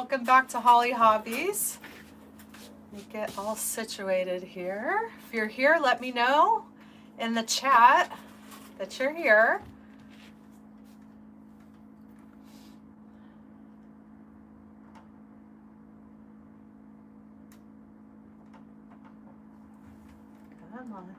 welcome back to Hollie Hobbies. Let me get all situated here. If you're here, let me know in the chat that you're here. Come on.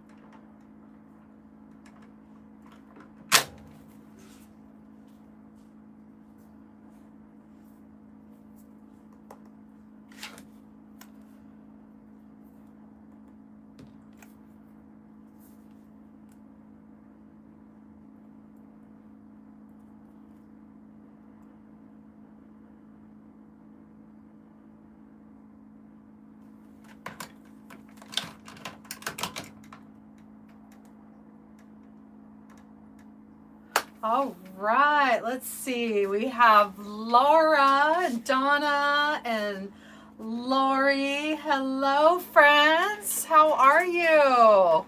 All right, let's see. We have Laura, Donna, and Lori. Hello, friends. How are you?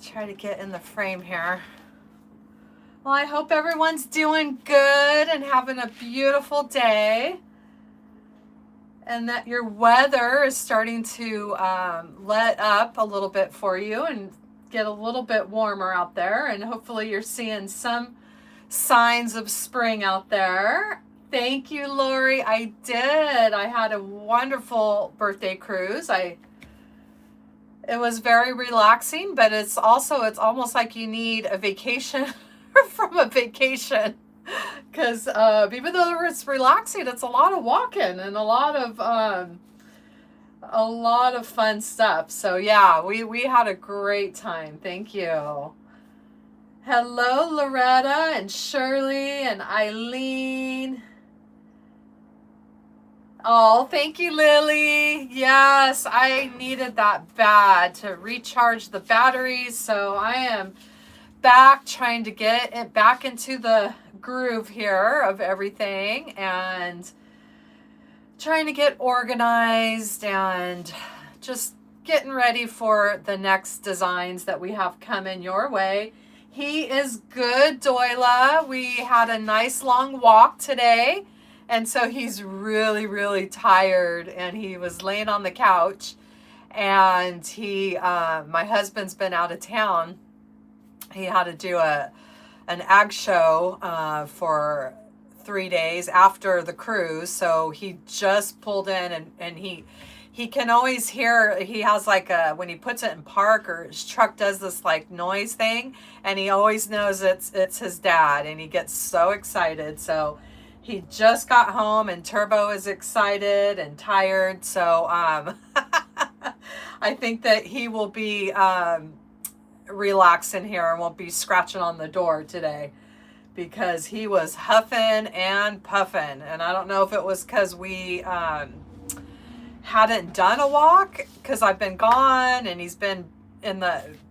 Try to get in the frame here. Well, I hope everyone's doing good and having a beautiful day, and that your weather is starting to let up a little bit for you and get a little bit warmer out there, and hopefully you're seeing some signs of spring out there. Thank you, Lori. I did. I had a wonderful birthday cruise. It was very relaxing, but it's almost like you need a vacation from a vacation, because even though it's relaxing, it's a lot of walking and a lot of fun stuff. So yeah, we had a great time. Thank you. Hello, Loretta and Shirley and Eileen. Oh, thank you, Lily. Yes, I needed that bad to recharge the batteries. So I am back trying to get it back into the groove here of everything and trying to get organized and just getting ready for the next designs that we have coming your way. He is good, Doyla. We had a nice long walk today, and so he's really, really tired, and he was laying on the couch, and my husband's been out of town. He had to do an ag show for 3 days after the cruise, so he just pulled in, and he can always hear. He has like when he puts it in park, or his truck does this like noise thing, and he always knows it's his dad, and he gets so excited. So he just got home, and Turbo is excited and tired, so I think that he will be relaxing here and won't be scratching on the door today, because he was huffing and puffing. And I don't know if it was because we hadn't done a walk, because I've been gone and he's been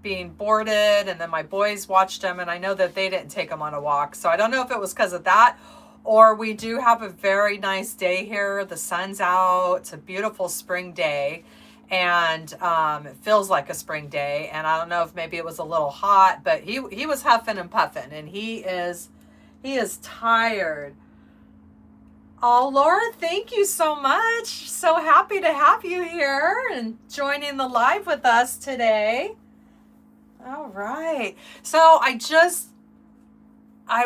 being boarded, and then my boys watched him, and I know that they didn't take him on a walk. So I don't know if it was because of that, or we do have a very nice day here. The sun's out. It's a beautiful spring day, and it feels like a spring day. And I don't know if maybe it was a little hot, but he was huffing and puffing, and he is tired. Oh, Laura, thank you so much. So happy to have you here and joining the live with us today. All right. So I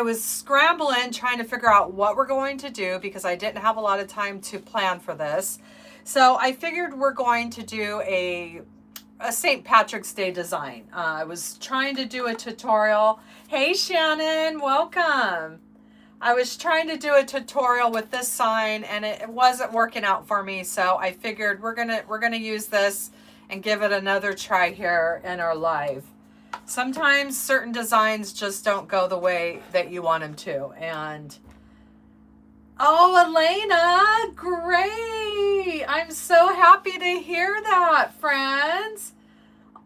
was scrambling trying to figure out what we're going to do, because I didn't have a lot of time to plan for this. So I figured we're going to do a St. Patrick's Day design. I was trying to do a tutorial. Hey, Shannon, welcome. I was trying to do a tutorial with this sign, and it wasn't working out for me. So I figured we're gonna use this and give it another try here in our live. Sometimes certain designs just don't go the way that you want them to. And oh, Elena, great. I'm so happy to hear that, friends.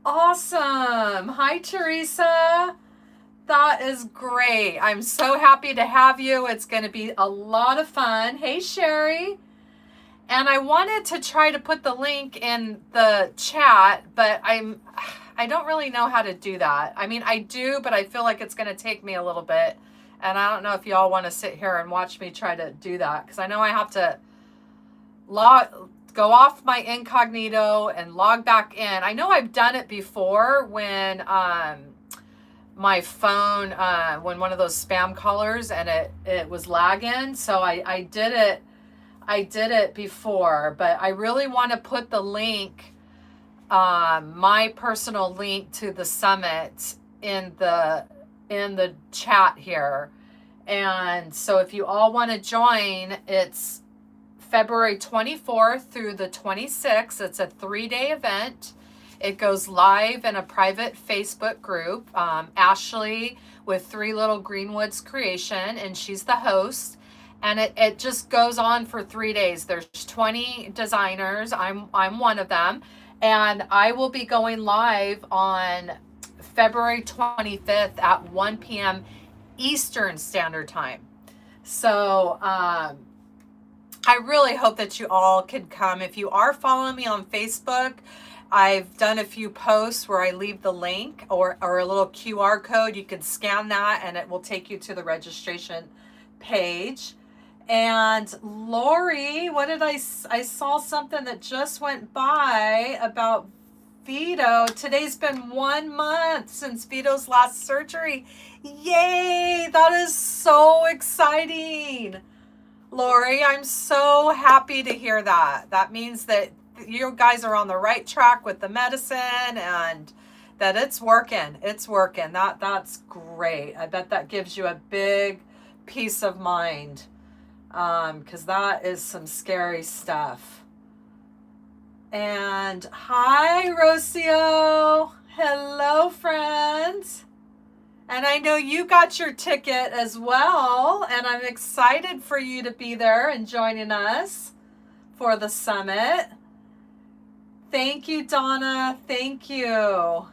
Awesome. Hi, Teresa. That is great. I'm so happy to have you. It's going to be a lot of fun. Hey, Sherry. And I wanted to try to put the link in the chat, but I don't really know how to do that. I mean, I do, but I feel like it's going to take me a little bit, And I don't know if y'all want to sit here and watch me try to do that, because I know I have to go off my incognito and log back in. I know I've done it before when my phone, when one of those spam callers, and it was lagging. So I did it before, but I really want to put the link, my personal link to the summit in the chat here. And so if you all want to join, it's February 24th through the 26th. It's a 3-day event. It goes live in a private Facebook group. Ashley with Three Little Greenwoods Creation, and she's the host. And it just goes on for 3 days. There's 20 designers. I'm one of them. And I will be going live on February 25th at 1 p.m. Eastern Standard Time. So I really hope that you all can come. If you are following me on Facebook, I've done a few posts where I leave the link or a little QR code. You can scan that and it will take you to the registration page. And Lori, what did I saw something that just went by about Vito. Today's been 1 month since Vito's last surgery. Yay! That is so exciting. Lori, I'm so happy to hear that. That means that you guys are on the right track with the medicine and that it's working. It's working. That's great. I bet that gives you a big peace of mind, because that is some scary stuff. And hi, Rocio. Hello, friends. And I know you got your ticket as well, and I'm excited for you to be there and joining us for the summit. Thank you, Donna. Thank you.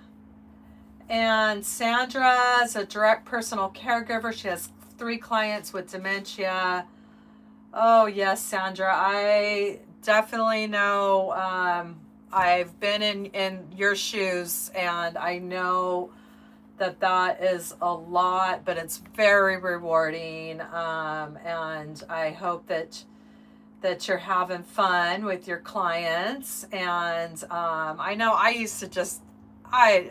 And Sandra is a direct personal caregiver. She has 3 clients with dementia. Oh, yes, Sandra. I definitely know. I've been in your shoes, and I know that is a lot, but it's very rewarding. And I hope that you're having fun with your clients. And I know I used to just, I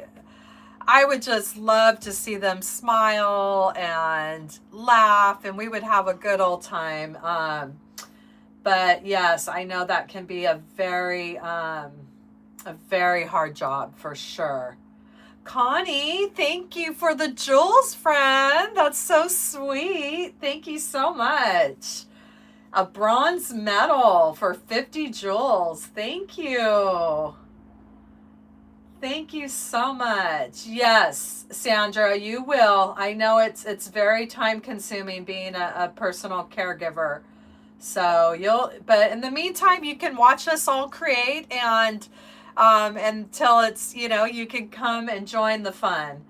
would just love to see them smile and laugh, and we would have a good old time. But yes, I know that can be a very hard job for sure. Connie, thank you for the jewels, friend. That's so sweet. Thank you so much. A bronze medal for 50 jewels. Thank you. Thank you so much. Yes, Sandra, you will. I know it's very time consuming being a personal caregiver. So but in the meantime, you can watch us all create, and until it's, you can come and join the fun.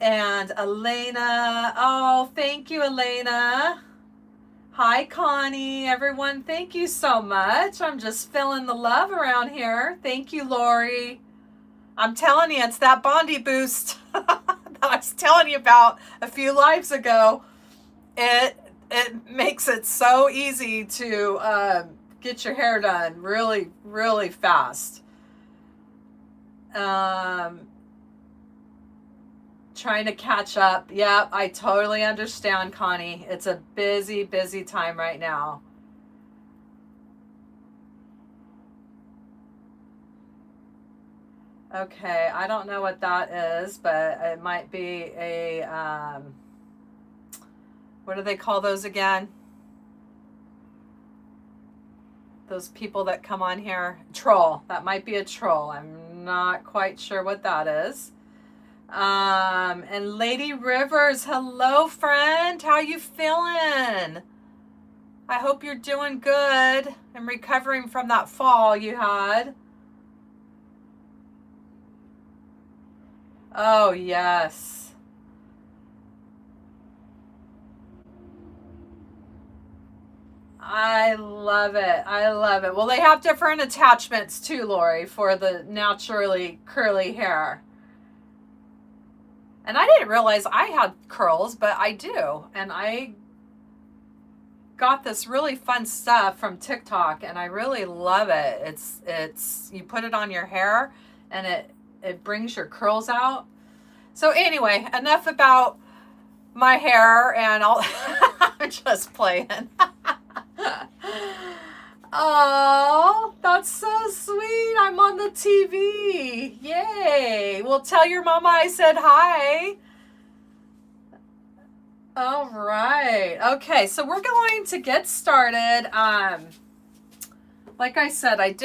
And Elena, oh, thank you, Elena. Hi, Connie, everyone. Thank you so much. I'm just feeling the love around here. Thank you, Lori. I'm telling you, it's that Bondi boost that I was telling you about a few lives ago. It makes it so easy to get your hair done really, really fast. Trying to catch up. Yep, I totally understand, Connie. It's a busy, busy time right now. Okay, I don't know what that is, but it might be a, what do they call those again? Those people that come on here. Troll. That might be a troll. I'm not quite sure what that is. And Lady Rivers, hello, friend. How you feeling? I hope you're doing good and recovering from that fall you had. Oh, yes. I love it. I love it. Well, they have different attachments too, Lori, for the naturally curly hair. And I didn't realize I had curls, but I do. And I got this really fun stuff from TikTok, and I really love it. It's you put it on your hair, and it brings your curls out. So anyway, enough about my hair, and I'm just playing. Oh, that's so sweet. I'm on the TV. Yay. Well, tell your mama I said hi. All right. Okay, so we're going to get started. Like I said, I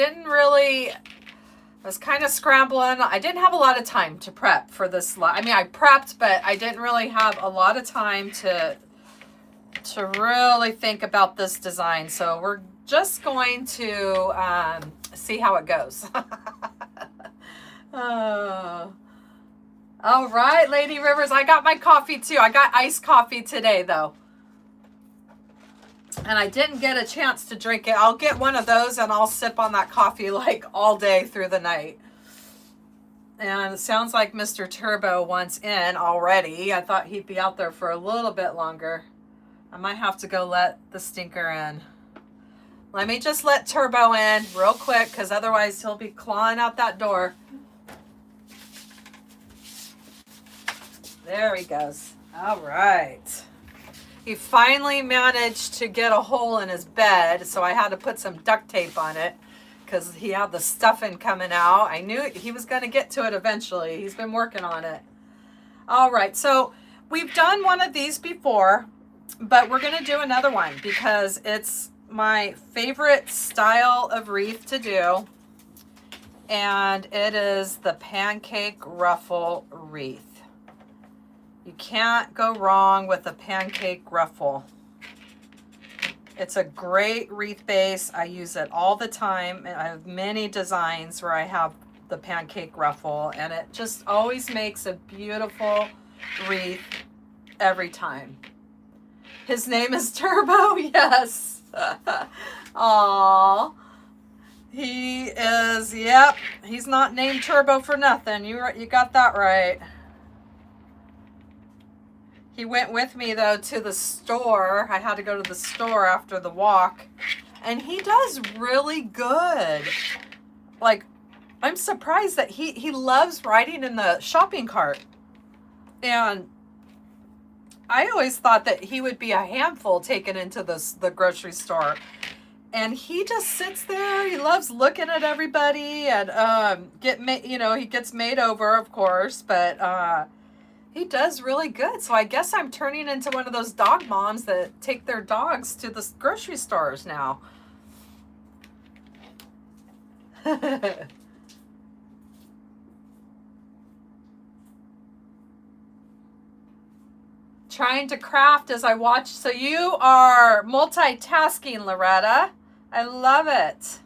was kind of scrambling. I didn't have a lot of time to prep for this. I mean, I prepped, but I didn't really have a lot of time to really think about this design. So we're just going to see how it goes. All right, Lady Rivers, I got my coffee too. I got iced coffee today though. And I didn't get a chance to drink it. I'll get one of those and I'll sip on that coffee like all day through the night. And it sounds like Mr. Turbo wants in already. I thought he'd be out there for a little bit longer. I might have to go let the stinker in. Let me just let Turbo in real quick, because otherwise he'll be clawing out that door. There he goes. All right. He finally managed to get a hole in his bed, so I had to put some duct tape on it because he had the stuffing coming out. I knew he was going to get to it eventually. He's been working on it. All right, so we've done one of these before, but we're going to do another one because it's my favorite style of wreath to do, and it is the pancake ruffle wreath. You can't go wrong with a pancake ruffle. It's a great wreath base. I use it all the time. I have many designs where I have the pancake ruffle, and it just always makes a beautiful wreath every time. His name is Turbo, yes. Aww. He is, yep. He's not named Turbo for nothing. You got that right. He went with me, though, to the store. I had to go to the store after the walk. And he does really good. Like, I'm surprised that he loves riding in the shopping cart. And I always thought that he would be a handful taken into the grocery store. And he just sits there. He loves looking at everybody. And, he gets made over, of course. But, he does really good. So I guess I'm turning into one of those dog moms that take their dogs to the grocery stores now. Trying to craft as I watch. So you are multitasking, Loretta. I love it.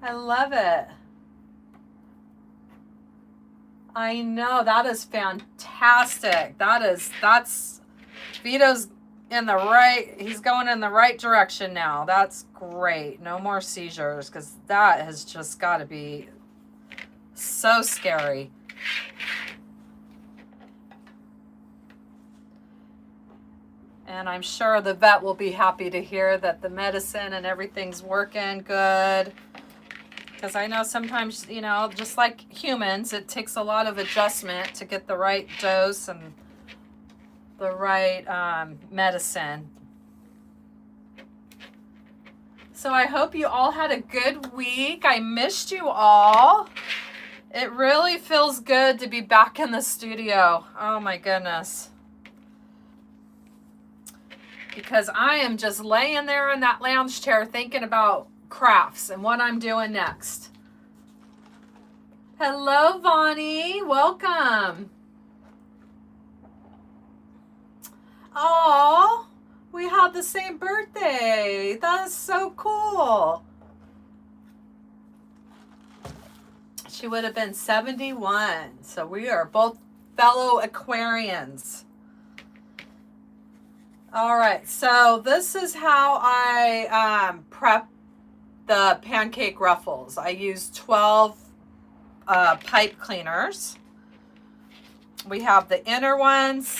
I love it. I know, that is fantastic. That's Vito's he's going in the right direction now. That's great. No more seizures, because that has just got to be so scary. And I'm sure the vet will be happy to hear that the medicine and everything's working good. Because I know sometimes, just like humans, it takes a lot of adjustment to get the right dose and the right medicine. So I hope you all had a good week. I missed you all. It really feels good to be back in the studio. Oh my goodness. Because I am just laying there in that lounge chair thinking about crafts and what I'm doing next. Hello, Vonnie. Welcome. Oh, we had the same birthday. That's so cool. She would have been 71. So we are both fellow Aquarians. All right. So this is how I prep the pancake ruffles. I use 12 pipe cleaners. We have the inner ones.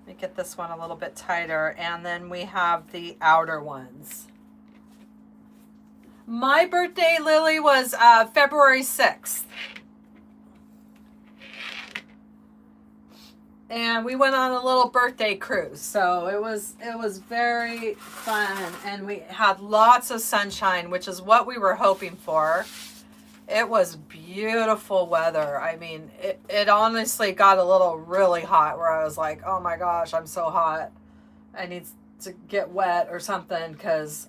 Let me get this one a little bit tighter. And then we have the outer ones. My birthday, Lily, was February 6th. And we went on a little birthday cruise. So it was very fun. And we had lots of sunshine, which is what we were hoping for. It was beautiful weather. I mean, it honestly got a little really hot where I was like, oh my gosh, I'm so hot. I need to get wet or something because,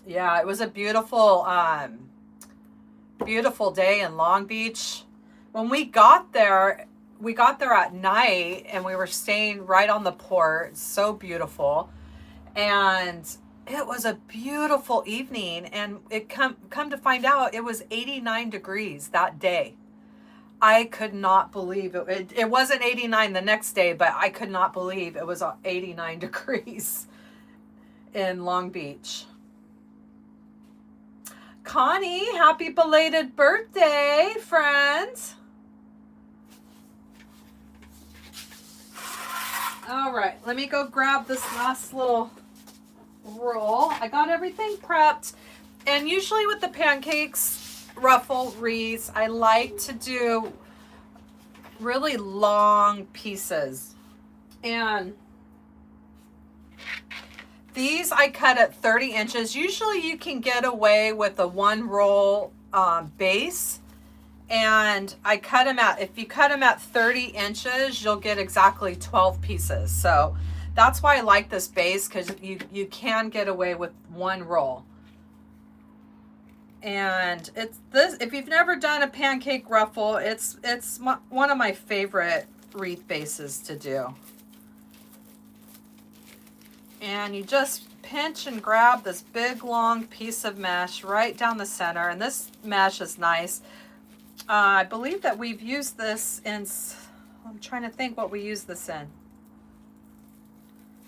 yeah, it was a beautiful, beautiful day in Long Beach. When we got there at night and we were staying right on the port. So beautiful. And it was a beautiful evening, and it come to find out it was 89 degrees that day. I could not believe it. It wasn't 89 the next day, but I could not believe it was 89 degrees in Long Beach. Connie, happy belated birthday, friends. All right, let me go grab this last little roll. I got everything prepped, and usually with the pancakes, Ruffle wreaths, I like to do really long pieces, and these I cut at 30 inches. Usually you can get away with a one roll base, and I cut them at, if you cut them at 30 inches, you'll get exactly 12 pieces. So that's why I like this base, because you can get away with one roll. And it's this, if you've never done a pancake ruffle, it's one of my favorite wreath bases to do. And you just pinch and grab this big long piece of mesh right down the center. And this mesh is nice. I believe that we've used this in, I'm trying to think what we used this in.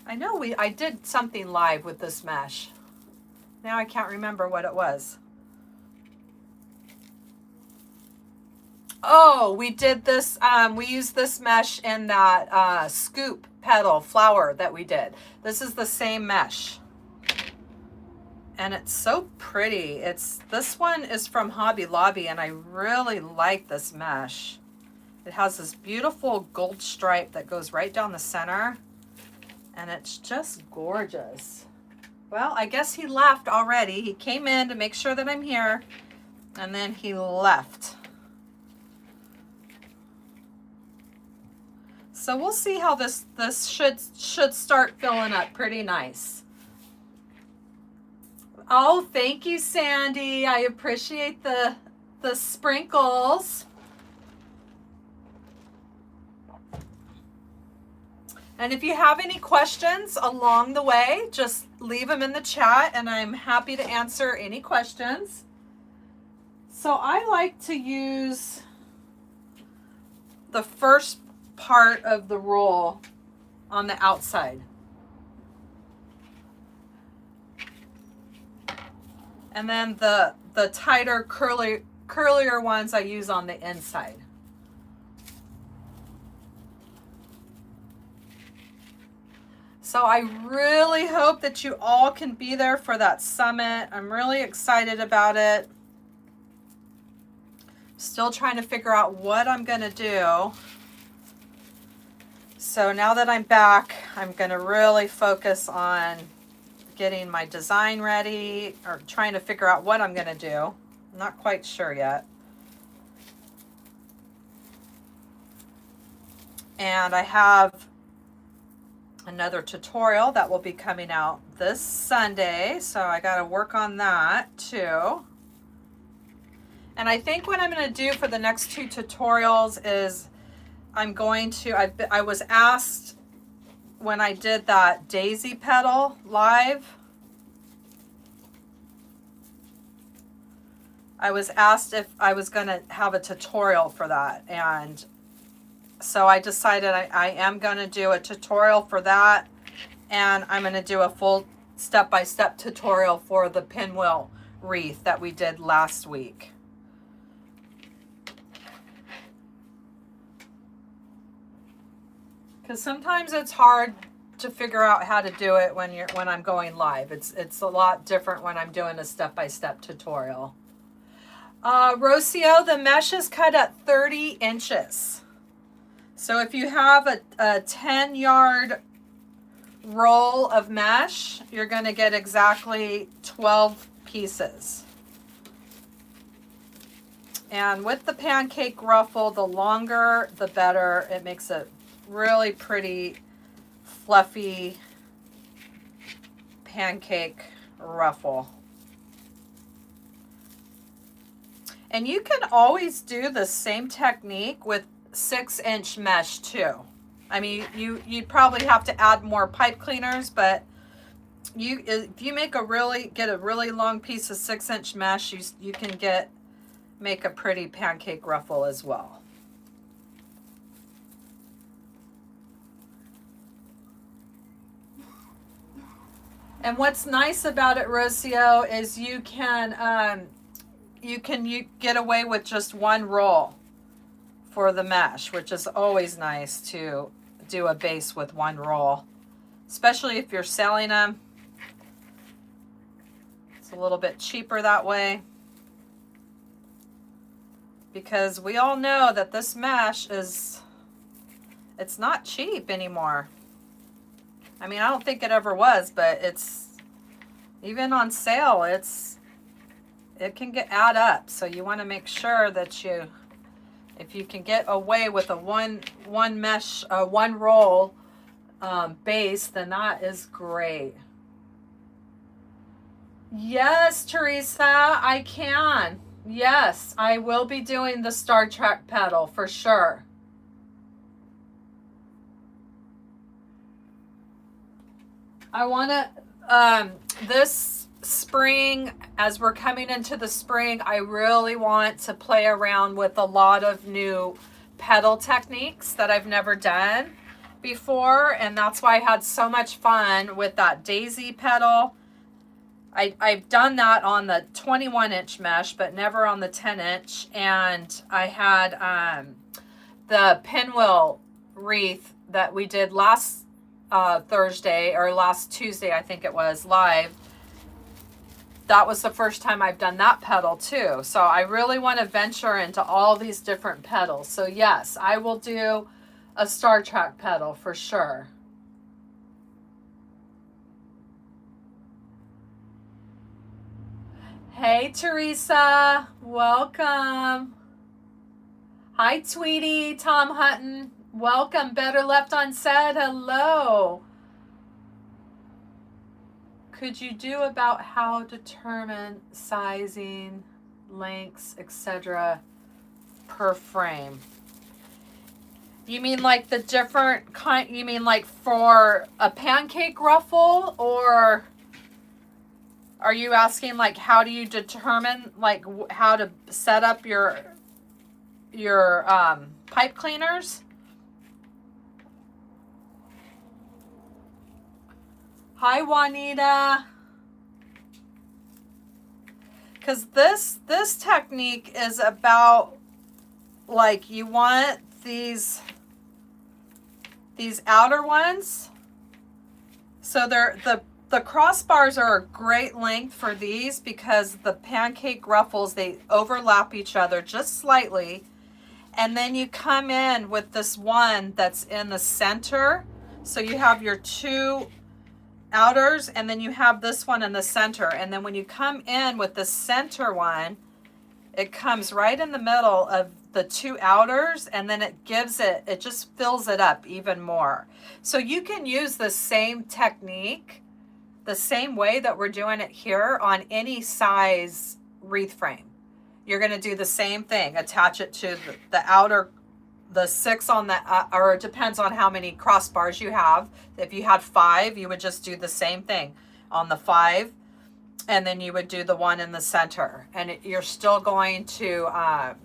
I know I did something live with this mesh. Now I can't remember what it was. Oh, we did this, we used this mesh in that scoop petal flower that we did. This is the same mesh. And it's so pretty. This one is from Hobby Lobby, and I really like this mesh. It has this beautiful gold stripe that goes right down the center, and it's just gorgeous. Well, I guess he left already. He came in to make sure that I'm here, and then he left. So we'll see how this should start filling up pretty nice. Oh, thank you, Sandy. I appreciate the sprinkles. And if you have any questions along the way, just leave them in the chat, and I'm happy to answer any questions. So I like to use the first part of the roll on the outside. And then the tighter, curlier ones I use on the inside. So I really hope that you all can be there for that summit. I'm really excited about it. Still trying to figure out what I'm going to do. So now that I'm back, I'm going to really focus on getting my design ready, or trying to figure out what I'm going to do. I'm not quite sure yet. And I have another tutorial that will be coming out this Sunday, so I got to work on that too. And I think what I'm going to do for the next two tutorials is I'm going to, I was asked when I did that daisy petal live, I was asked if I was going to have a tutorial for that, and so I decided I am going to do a tutorial for that, and I'm going to do a full step-by-step tutorial for the pinwheel wreath that we did last week. Because sometimes it's hard to figure out how to do it when I'm going live. It's a lot different when I'm doing a step-by-step tutorial. Rocio, the mesh is cut at 30 inches. So if you have a 10-yard roll of mesh, you're going to get exactly 12 pieces. And with the pancake ruffle, the longer the better. It makes a really pretty fluffy pancake ruffle. And you can always do the same technique with 6-inch mesh too. I mean, you'd probably have to add more pipe cleaners, but if you get a really long piece of 6-inch mesh, you can make a pretty pancake ruffle as well. And what's nice about it, Rocio, is you can get away with just one roll for the mesh, which is always nice to do a base with one roll, especially if you're selling them. It's a little bit cheaper that way, because we all know that this mesh it's not cheap anymore. I mean, I don't think it ever was, but it's even on sale, it can add up. So you want to make sure that if you can get away with a one roll base, then that is great. Yes, Teresa, I can. Yes, I will be doing the Star Trek pedal for sure. I want to, this spring, as we're coming into the spring, I really want to play around with a lot of new pedal techniques that I've never done before. And that's why I had so much fun with that daisy pedal. I've done that on the 21-inch mesh, but never on the 10-inch. And I had the pinwheel wreath that we did last Thursday, or last Tuesday, I think it was, live. That was the first time I've done that pedal too. So I really want to venture into all these different pedals. So yes, I will do a Star Trek pedal for sure. Hey, Teresa, welcome. Hi, Tweety, Tom Hutton, welcome. Better Left Unsaid, hello. Could you do about how to determine sizing, lengths, etc. per frame? You mean like the different kind, you mean like for a pancake ruffle, or are you asking like how do you determine like how to set up your pipe cleaners? Hi, Juanita. Because this technique is about, like, you want these outer ones. So the crossbars are a great length for these, because the pancake ruffles, they overlap each other just slightly. And then you come in with this one that's in the center. So you have your two outers, and then you have this one in the center. And then when you come in with the center one, it comes right in the middle of the two outers, and then it just fills it up even more. So you can use the same technique, the same way that we're doing it here, on any size wreath frame. You're going to do the same thing, attach it to the outer, the 6 on the, or it depends on how many crossbars you have. If you had 5, you would just do the same thing on the 5, and then you would do the one in the center. And you're still going to,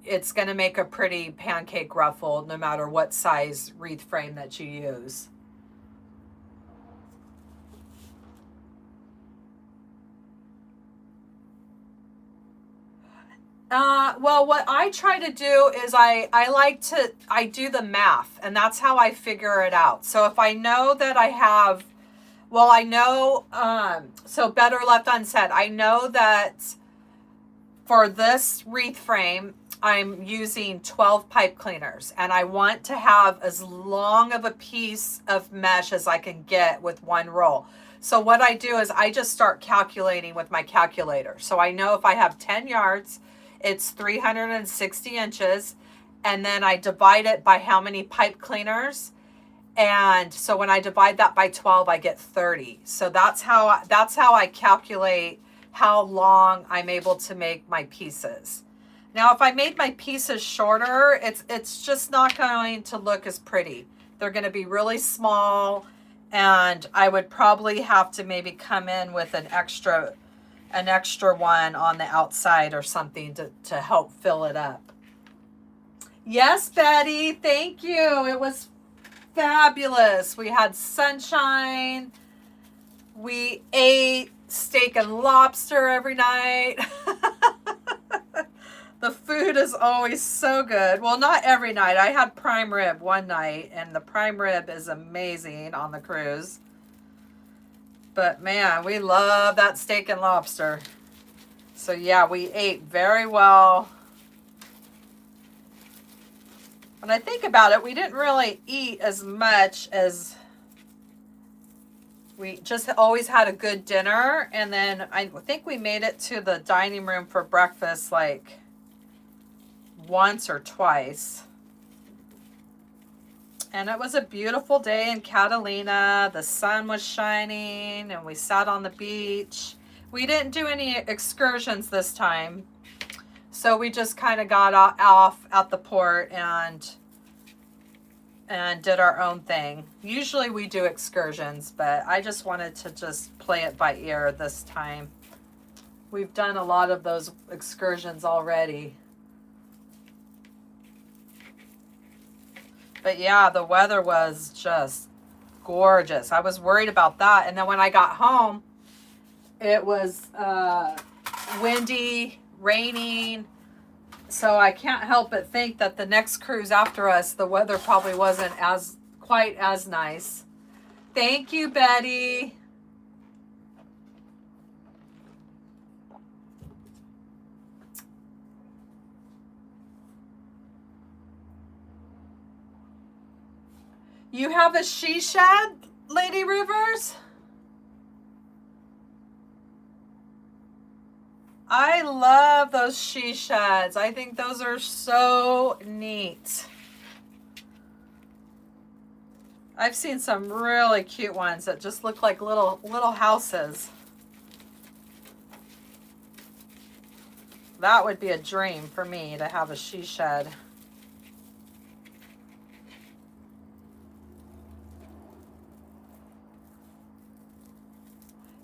it's going to make a pretty pancake ruffle no matter what size wreath frame that you use. Well, what I try to do is I do the math, and that's how I figure it out. So if I know that I have, well, I know, so better left unsaid. I know that for this wreath frame, I'm using 12 pipe cleaners, and I want to have as long of a piece of mesh as I can get with one roll. So what I do is I just start calculating with my calculator. So I know if I have 10 yards, it's 360 inches, and then I divide it by how many pipe cleaners. And so when I divide that by 12, I get 30. So that's how I calculate how long I'm able to make my pieces. Now, if I made my pieces shorter, it's just not going to look as pretty. They're going to be really small, and I would probably have to maybe come in with an extra one on the outside or something to help fill it up. Yes, Betty, thank you. It was fabulous. We had sunshine. We ate steak and lobster every night. The food is always so good. Well, not every night. I had prime rib one night, and the prime rib is amazing on the cruise. But man, we love that steak and lobster. So yeah, we ate very well. When I think about it, we didn't really eat as much as we just always had a good dinner. And then I think we made it to the dining room for breakfast like once or twice. And it was a beautiful day in Catalina. The sun was shining, and we sat on the beach. We didn't do any excursions this time. So we just kind of got off at the port and did our own thing. Usually we do excursions, but I just wanted to just play it by ear this time. We've done a lot of those excursions already. But yeah, the weather was just gorgeous. I was worried about that. And then when I got home, it was windy, raining. So I can't help but think that the next cruise after us, the weather probably wasn't quite as nice. Thank you, Betty. You have a she shed, Lady Rivers? I love those she sheds. I think those are so neat. I've seen some really cute ones that just look like little houses. That would be a dream for me to have a she shed.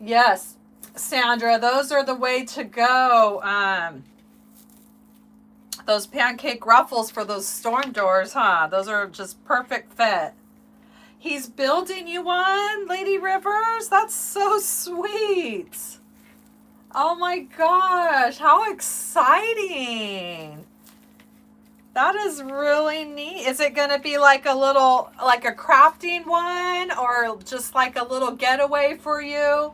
Yes, Sandra, those are the way to go. Those pancake ruffles for those storm doors, huh? Those are just perfect fit. He's building you one, Lady Rivers? That's so sweet. Oh my gosh, how exciting. That is really neat. Is it going to be like a crafting one, or just like a little getaway for you?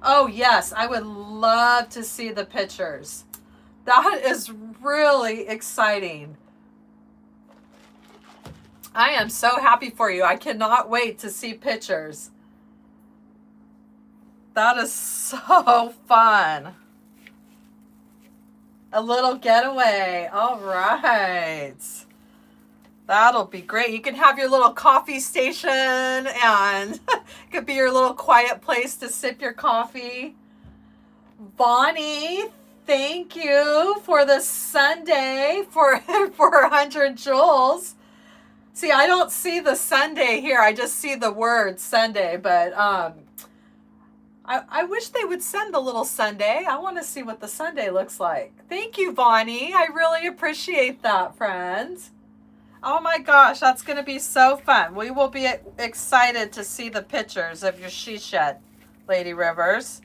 Oh yes, I would love to see the pictures. That is really exciting. I am so happy for you. I cannot wait to see pictures. That is so fun. A little getaway. All right. That'll be great. You can have your little coffee station, and it could be your little quiet place to sip your coffee. Bonnie, thank you for the Sunday for 100 jewels. See, I don't see the Sunday here. I just see the word Sunday, but I wish they would send the little Sunday. I want to see what the Sunday looks like. Thank you, Bonnie. I really appreciate that, friends. Oh my gosh, that's going to be so fun. We will be excited to see the pictures of your she shed, Lady Rivers.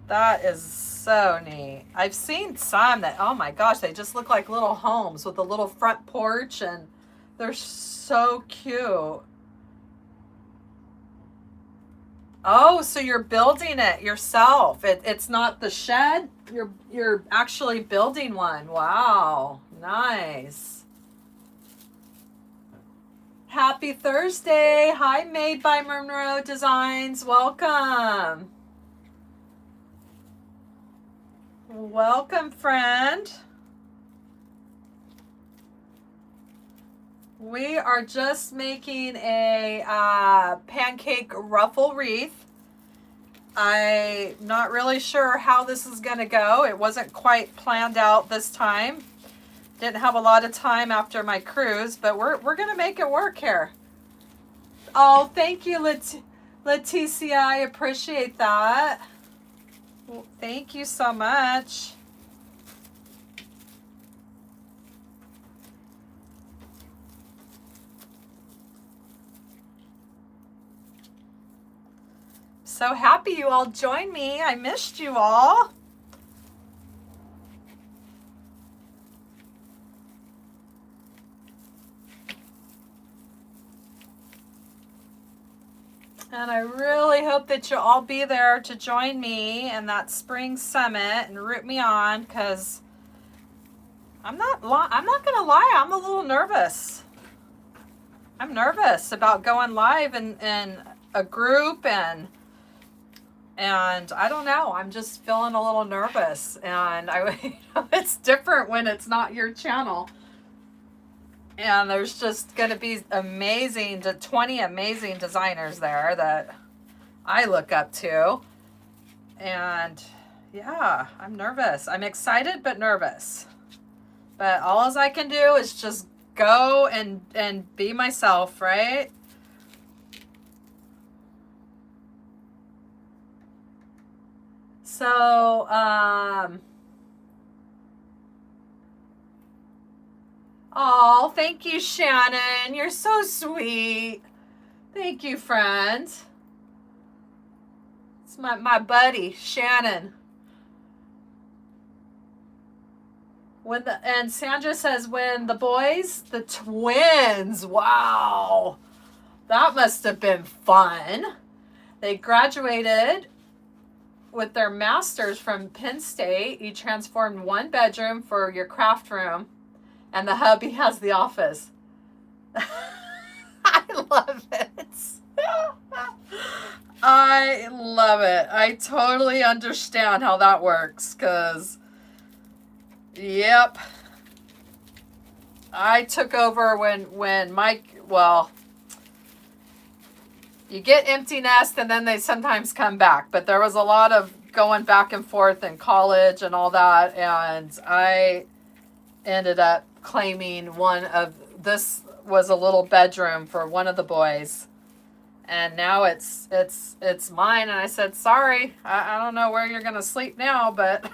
That is So neat. I've seen some that, oh my gosh, they just look like little homes with a little front porch, and they're so cute. Oh, so you're building it yourself. It's not the shed. You're actually building one. Wow. Nice. Happy Thursday. Hi, Made by Monroe Designs. Welcome. Welcome, friend. We are just making a pancake ruffle wreath. I'm not really sure how this is going to go. It wasn't quite planned out this time. Didn't have a lot of time after my cruise, but we're going to make it work here. Oh, thank you, Leticia. I appreciate that. Well, thank you so much. So happy you all joined me. I missed you all. And I really hope that you'll all be there to join me in that spring summit and root me on, because I'm not gonna lie, I'm a little nervous. I'm nervous about going live in a group, and I don't know, I'm just feeling a little nervous, and it's different when it's not your channel. And there's just going to be 20 amazing designers there that I look up to. And yeah, I'm nervous. I'm excited but nervous. But all I can do is just go and be myself, right? So, oh, thank you, Shannon. You're so sweet. Thank you, friend. It's my buddy, Shannon. And Sandra says, when the boys, the twins, wow. That must have been fun. They graduated with their masters from Penn State. You transformed one bedroom for your craft room, and the hubby has the office. I love it. I love it. I totally understand how that works, because, yep. I took over when Mike, well, you get empty nest and then they sometimes come back. But there was a lot of going back and forth in college and all that, and I ended up claiming this was a little bedroom for one of the boys, and now it's mine. And I said, sorry, I don't know where you're gonna sleep now, but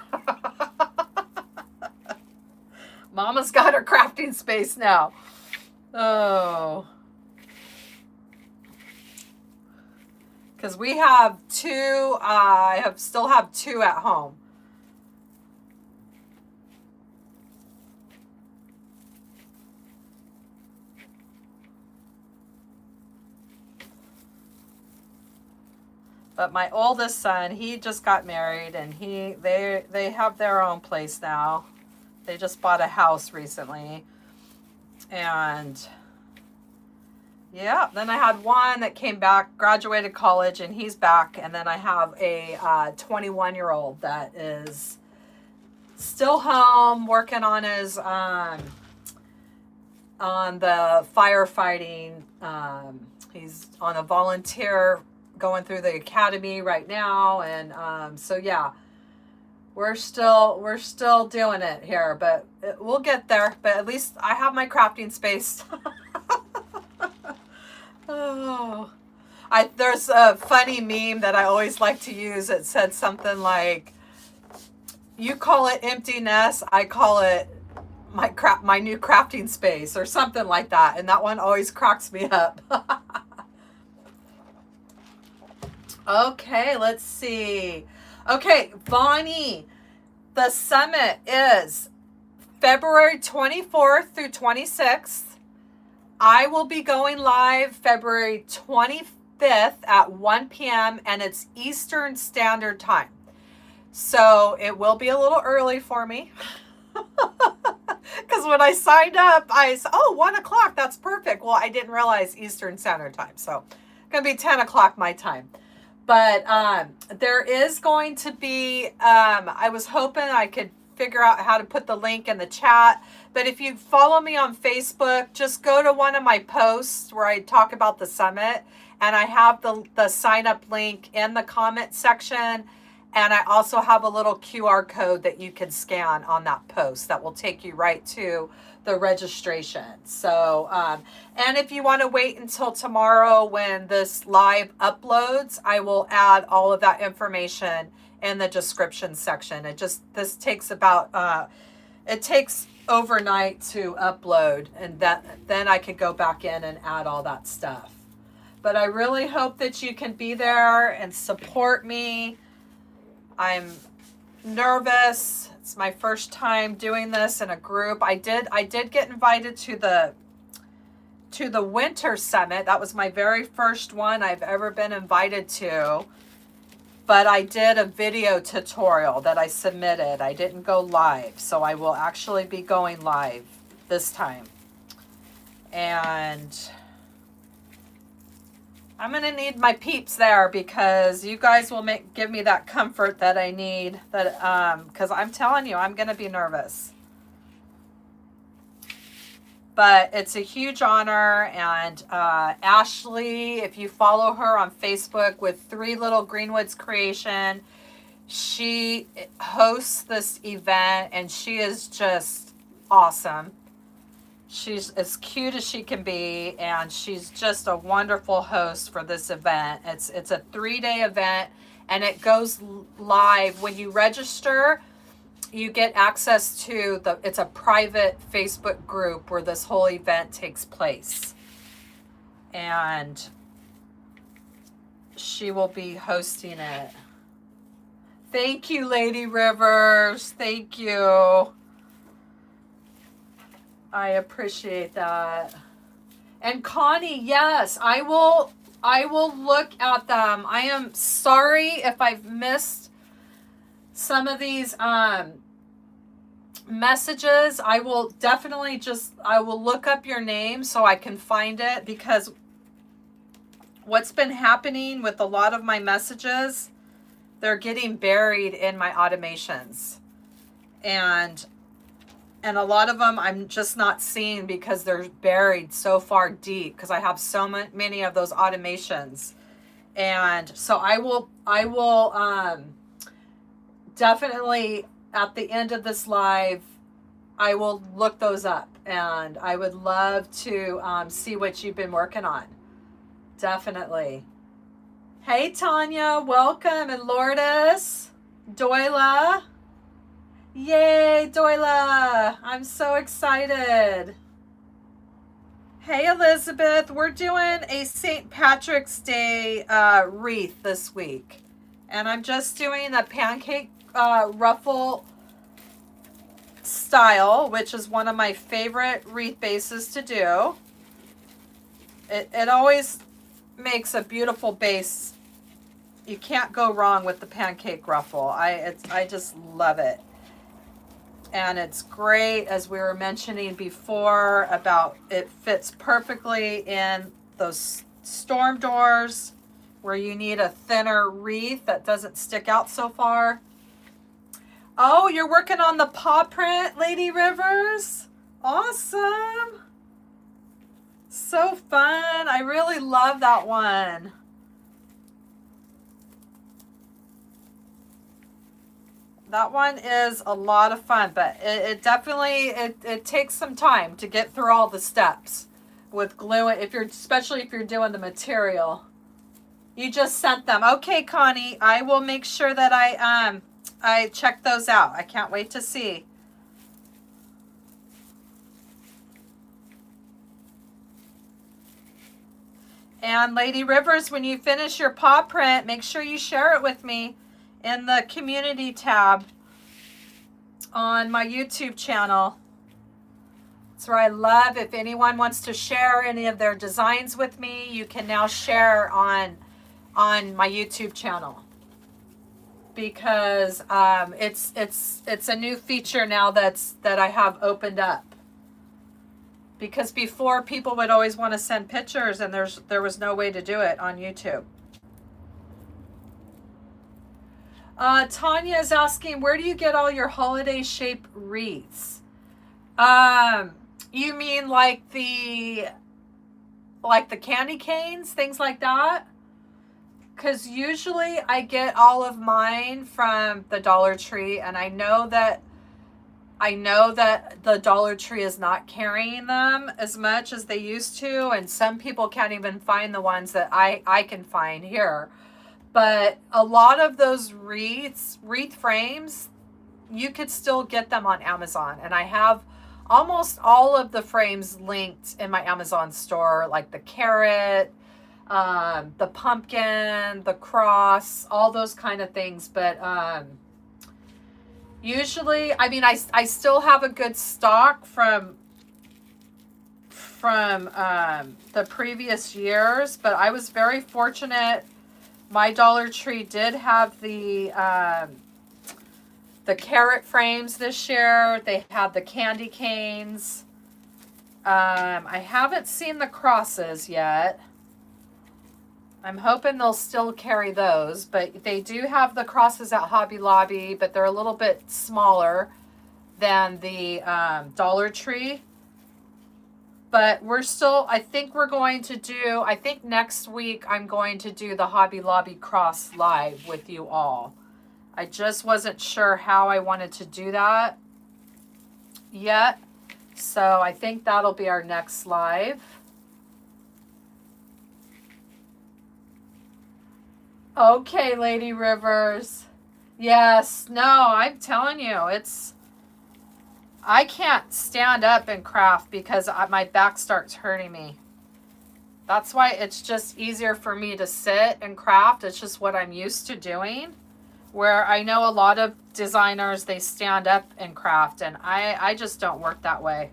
Mama's got her crafting space now. Oh, because we have two. I still have two at home. But my oldest son, he just got married, and they have their own place now. They just bought a house recently. And yeah, then I had one that came back, graduated college, and he's back. And then I have a 21-year-old that is still home working on his on the firefighting. He's on a volunteer going through the academy right now, and so yeah, we're still doing it here, but we'll get there. But at least I have my crafting space. Oh, there's a funny meme that I always like to use. It said something like, "You call it empty nest, I call it my new crafting space," or something like that. And that one always cracks me up. Okay, let's see. Okay, Bonnie, The summit is February 24th through 26th. I will be going live February 25th at 1 p.m. and it's Eastern Standard Time. So it will be a little early for me. Because when I signed up, I said, oh, 1 o'clock, that's perfect. Well, I didn't realize Eastern Standard Time. So it's going to be 10 o'clock my time. But there is going to be, I was hoping I could figure out how to put the link in the chat. But if you follow me on Facebook, just go to one of my posts where I talk about the summit. And I have the sign up link in the comment section. And I also have a little QR code that you can scan on that post that will take you right to the registration. So, and if you want to wait until tomorrow when this live uploads, I will add all of that information in the description section. This takes about, it takes overnight to upload, and then I could go back in and add all that stuff. But I really hope that you can be there and support me. I'm nervous. It's my first time doing this in a group. I did get invited to the winter summit. That was my very first one I've ever been invited to. But I did a video tutorial that I submitted. I didn't go live. So I will actually be going live this time. And I'm going to need my peeps there because you guys will give me that comfort that I need. Because I'm telling you, I'm going to be nervous. But it's a huge honor. And Ashley, if you follow her on Facebook with Three Little Greenwoods Creation, she hosts this event and she is just awesome. She's as cute as she can be, and she's just a wonderful host for this event. It's a 3-day event, and it goes live. When you register, you get access to it's a private Facebook group where this whole event takes place. And she will be hosting it. Thank you, Lady Rivers. Thank you. I appreciate that. And Connie, yes, I will look at them. I am sorry if I've missed some of these messages. I will definitely I will look up your name so I can find it, because what's been happening with a lot of my messages, they're getting buried in my automations. And a lot of them I'm just not seeing because they're buried so far deep, because I have so many of those automations. And so I will definitely at the end of this live, I will look those up, and I would love to see what you've been working on. Definitely. Hey, Tanya, welcome. And Lourdes, Doyla. Yay, Doyla. I'm so excited. Hey, Elizabeth. We're doing a St. Patrick's Day wreath this week. And I'm just doing a pancake ruffle style, which is one of my favorite wreath bases to do. It always makes a beautiful base. You can't go wrong with the pancake ruffle. I just love it. And it's great, as we were mentioning before, about it fits perfectly in those storm doors where you need a thinner wreath that doesn't stick out so far. Oh, you're working on the paw print, Lady Rivers? Awesome. So fun. I really love that one. That one is a lot of fun, but it definitely takes some time to get through all the steps with glue. Especially if you're doing the material. You just sent them. Okay, Connie, I will make sure that I check those out. I can't wait to see. And Lady Rivers, when you finish your paw print, make sure you share it with me in the community tab. on my YouTube channel. That's where I love, if anyone wants to share any of their designs with me, you can now share on my YouTube channel. Because it's a new feature now that I have opened up. Because before, people would always want to send pictures, and there was no way to do it on YouTube. Tanya is asking, where do you get all your holiday shape wreaths? You mean like the candy canes, things like that? Because usually I get all of mine from the Dollar Tree, and I know that the Dollar Tree is not carrying them as much as they used to, and some people can't even find the ones that I can find here. But a lot of those wreath frames, you could still get them on Amazon, and I have almost all of the frames linked in my Amazon store, like the carrot, the pumpkin, the cross, all those kind of things. But usually, I mean, I still have a good stock from the previous years, but I was very fortunate. My Dollar Tree did have the carrot frames this year. They had the candy canes. I haven't seen the crosses yet. I'm hoping they'll still carry those, but they do have the crosses at Hobby Lobby, but they're a little bit smaller than the Dollar Tree. But we're still, I think next week I'm going to do the Hobby Lobby cross live with you all. I just wasn't sure how I wanted to do that yet. So I think that'll be our next live. Okay, Lady Rivers. Yes, no, I'm telling you, I can't stand up and craft because my back starts hurting me. That's why it's just easier for me to sit and craft. It's just what I'm used to doing. Where I know a lot of designers, they stand up and craft, and I just don't work that way.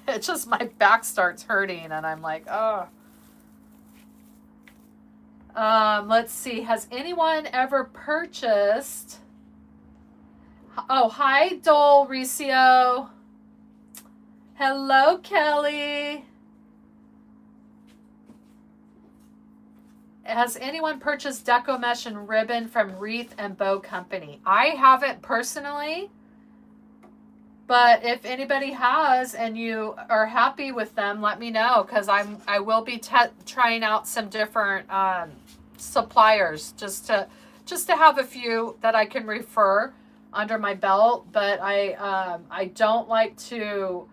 It's just my back starts hurting, and I'm like, oh. Let's see. Has anyone ever purchased... Oh, hi, Dole Ricio. Hello, Kelly. Has anyone purchased deco mesh and ribbon from Wreath and Bow Company? I haven't personally, but if anybody has and you are happy with them, let me know, because I will be trying out some different suppliers just to have a few that I can refer under my belt. But I don't like to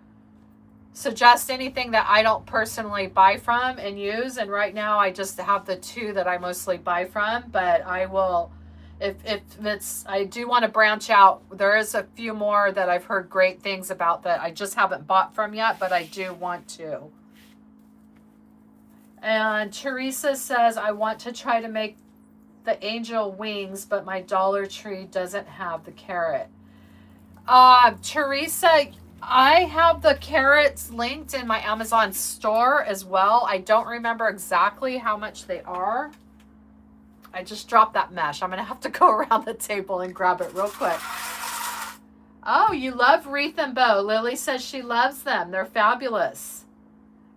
suggest anything that I don't personally buy from and use, and right now I just have the two that I mostly buy from. But I will, if it's, I do want to branch out. There is a few more that I've heard great things about that I just haven't bought from yet, but I do want to. And Teresa says, I want to try to make the angel wings, but my Dollar Tree doesn't have the carrot. Teresa, I have the carrots linked in my Amazon store as well. I don't remember exactly how much they are. I just dropped that mesh. I'm going to have to go around the table and grab it real quick. Oh, you love Wreath and Bow. Lily says she loves them. They're fabulous.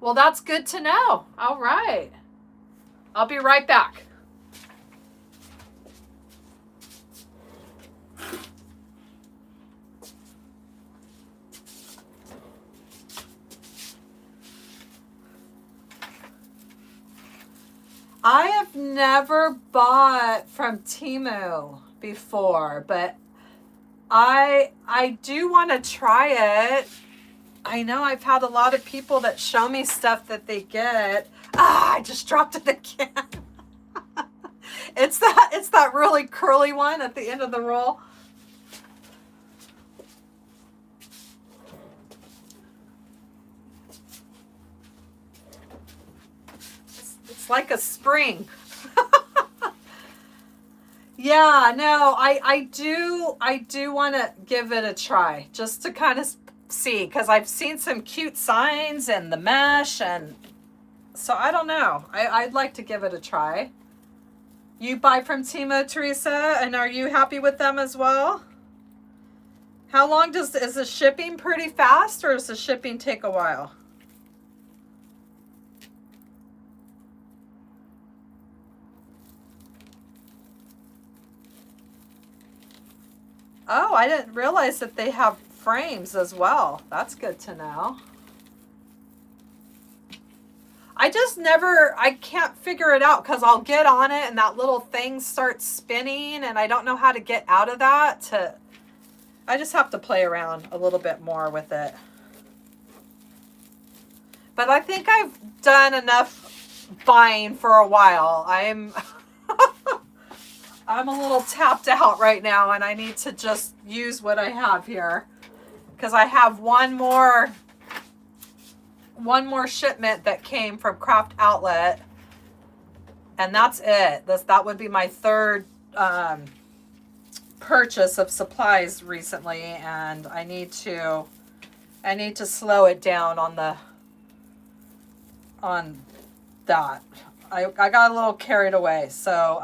Well, that's good to know. All right. I'll be right back. I have never bought from Temu before, but I do want to try it. I know I've had a lot of people that show me stuff that they get. I just dropped it again. It's that really curly one at the end of the roll. It's like a spring. Yeah, no, I do want to give it a try just to kind of see, because I've seen some cute signs and the mesh, and so I don't know. I'd like to give it a try. You buy from Timo, Teresa, and are you happy with them as well? How long is the shipping pretty fast, or does the shipping take a while? Oh, I didn't realize that they have frames as well. That's good to know. I can't figure it out, because I'll get on it and that little thing starts spinning and I don't know how to get out of that. I just have to play around a little bit more with it. But I think I've done enough buying for a while. I'm a little tapped out right now, and I need to just use what I have here, because I have one more shipment that came from Craft Outlet, and that's it. That would be my third purchase of supplies recently, and I need to slow it down on that. I got a little carried away. So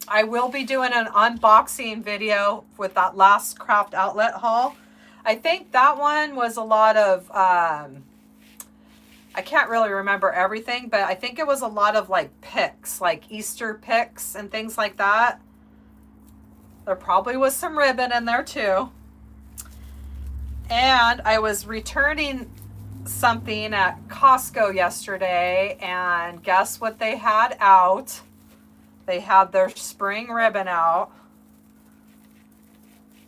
I will be doing an unboxing video with that last Craft Outlet haul. I think that one was a lot of I can't really remember everything, but I think it was a lot of like picks, like Easter picks and things like that. There probably was some ribbon in there too. And I was returning something at Costco yesterday, and guess what they had out? They had their spring ribbon out.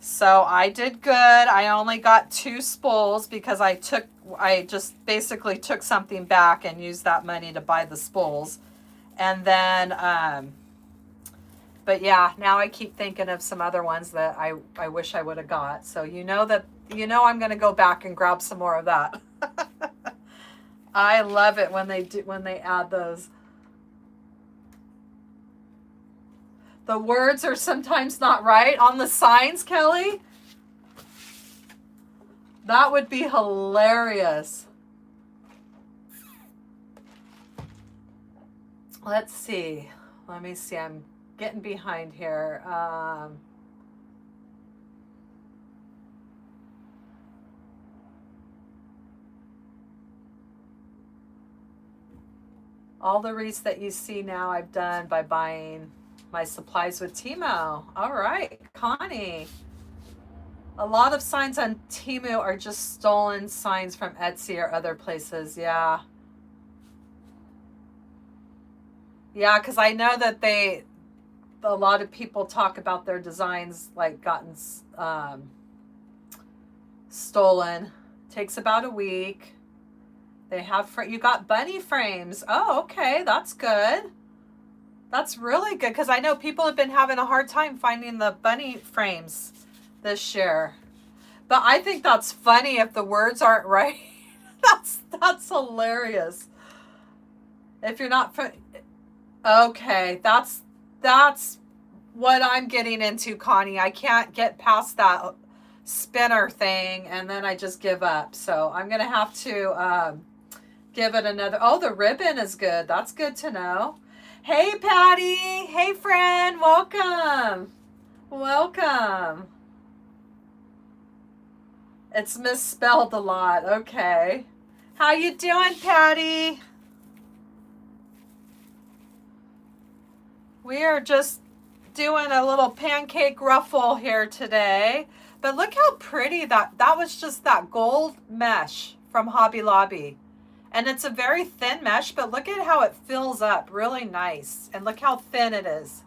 So I did good. I only got 2 spools because I just basically took something back and used that money to buy the spools. And then, but yeah, now I keep thinking of some other ones that I wish I would have got. So I'm going to go back and grab some more of that. I love it when they add those. The words are sometimes not right on the signs, Kelly. That would be hilarious. Let's see. Let me see. I'm getting behind here. All the wreaths that you see now I've done by buying my supplies with Timo. All right, Connie. A lot of signs on Temu are just stolen signs from Etsy or other places. Yeah. Yeah, because I know that a lot of people talk about their designs like gotten stolen. Takes about a week. They have, you got bunny frames. Oh, okay, that's good. That's really good, because I know people have been having a hard time finding the bunny frames this year. But I think that's funny if the words aren't right. That's hilarious. If you're not, okay, that's what I'm getting into, Connie. I can't get past that spinner thing, and then I just give up. So I'm gonna have to give it another. Oh, the ribbon is good. That's good to know. Hey, Patty. Hey, friend. Welcome. Welcome. It's misspelled a lot. Okay. How you doing, Patty? We are just doing a little pancake ruffle here today. But look how pretty that was, just that gold mesh from Hobby Lobby. And it's a very thin mesh, but look at how it fills up really nice. And look how thin it is.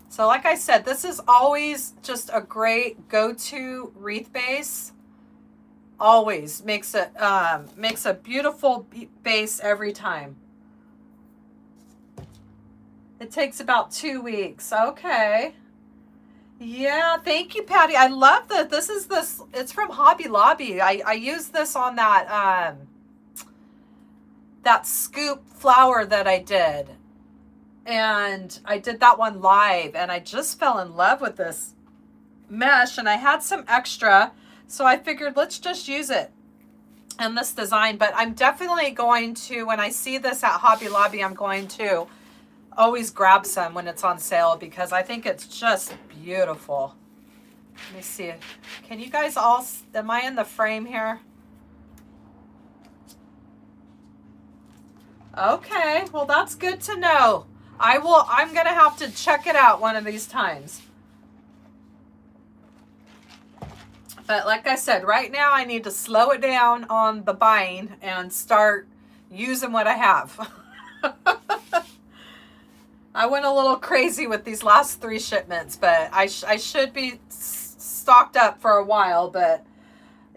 So like I said, this is always just a great go-to wreath base. Always makes a beautiful base every time. It takes about 2 weeks. Okay. Yeah, thank you, Patty. I love that. It's from Hobby Lobby. I used this on that scoop flower that I did. And I did that one live, and I just fell in love with this mesh, and I had some extra, so I figured let's just use it in this design. But I'm definitely going to, when I see this at Hobby Lobby, I'm going to always grab some when it's on sale, because I think it's just beautiful. Let me see. Can you guys all, am I in the frame here? Okay, well that's good to know. I'm gonna have to check it out one of these times. But like I said, right now I need to slow it down on the buying and start using what I have. I went a little crazy with these last 3 shipments, but I should be stocked up for a while, but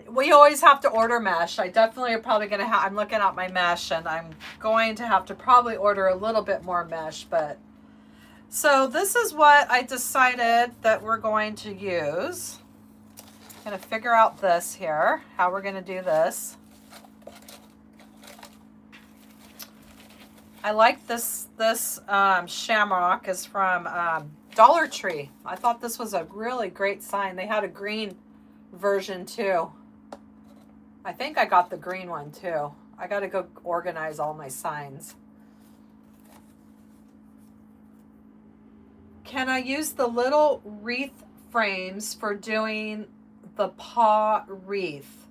we always have to order mesh. I definitely are probably going to have, I'm looking at my mesh, and I'm going to have to probably order a little bit more mesh. But so this is what I decided that we're going to use. I'm going to figure out this here, how we're going to do this. I like this shamrock is from Dollar Tree. I thought this was a really great sign. They had a green version too. I think I got the green one too. I got to go organize all my signs. Can I use the little wreath frames for doing the paw wreath?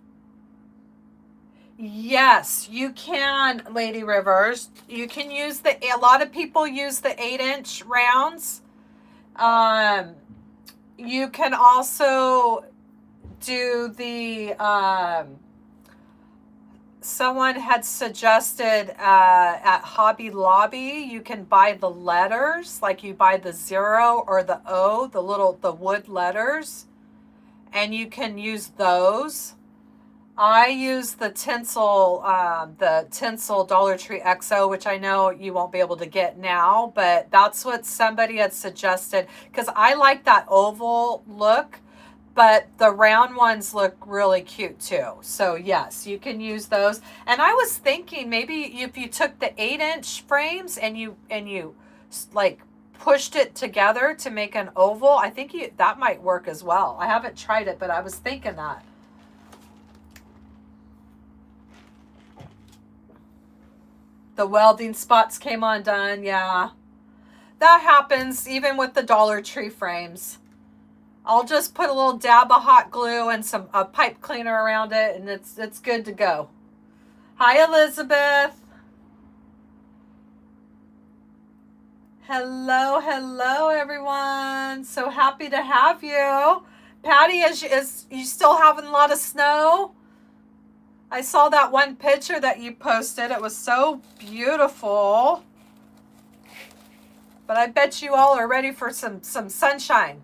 Yes, you can, Lady Rivers. You can use a lot of people use the 8-inch rounds. You can also do the, someone had suggested at Hobby Lobby, you can buy the letters, like you buy the 0 or the O, the wood letters, and you can use those. I use the tinsel Dollar Tree XO, which I know you won't be able to get now, but that's what somebody had suggested, because I like that oval look, but the round ones look really cute too. So yes, you can use those. And I was thinking maybe if you took the 8-inch frames and you like pushed it together to make an oval, I think that might work as well. I haven't tried it, but I was thinking that. The welding spots came undone, yeah. That happens even with the Dollar Tree frames. I'll just put a little dab of hot glue and a pipe cleaner around it, and it's good to go. Hi, Elizabeth. Hello, everyone. So happy to have you. Patty, is you still having a lot of snow? I saw that one picture that you posted. It was so beautiful. But I bet you all are ready for some sunshine.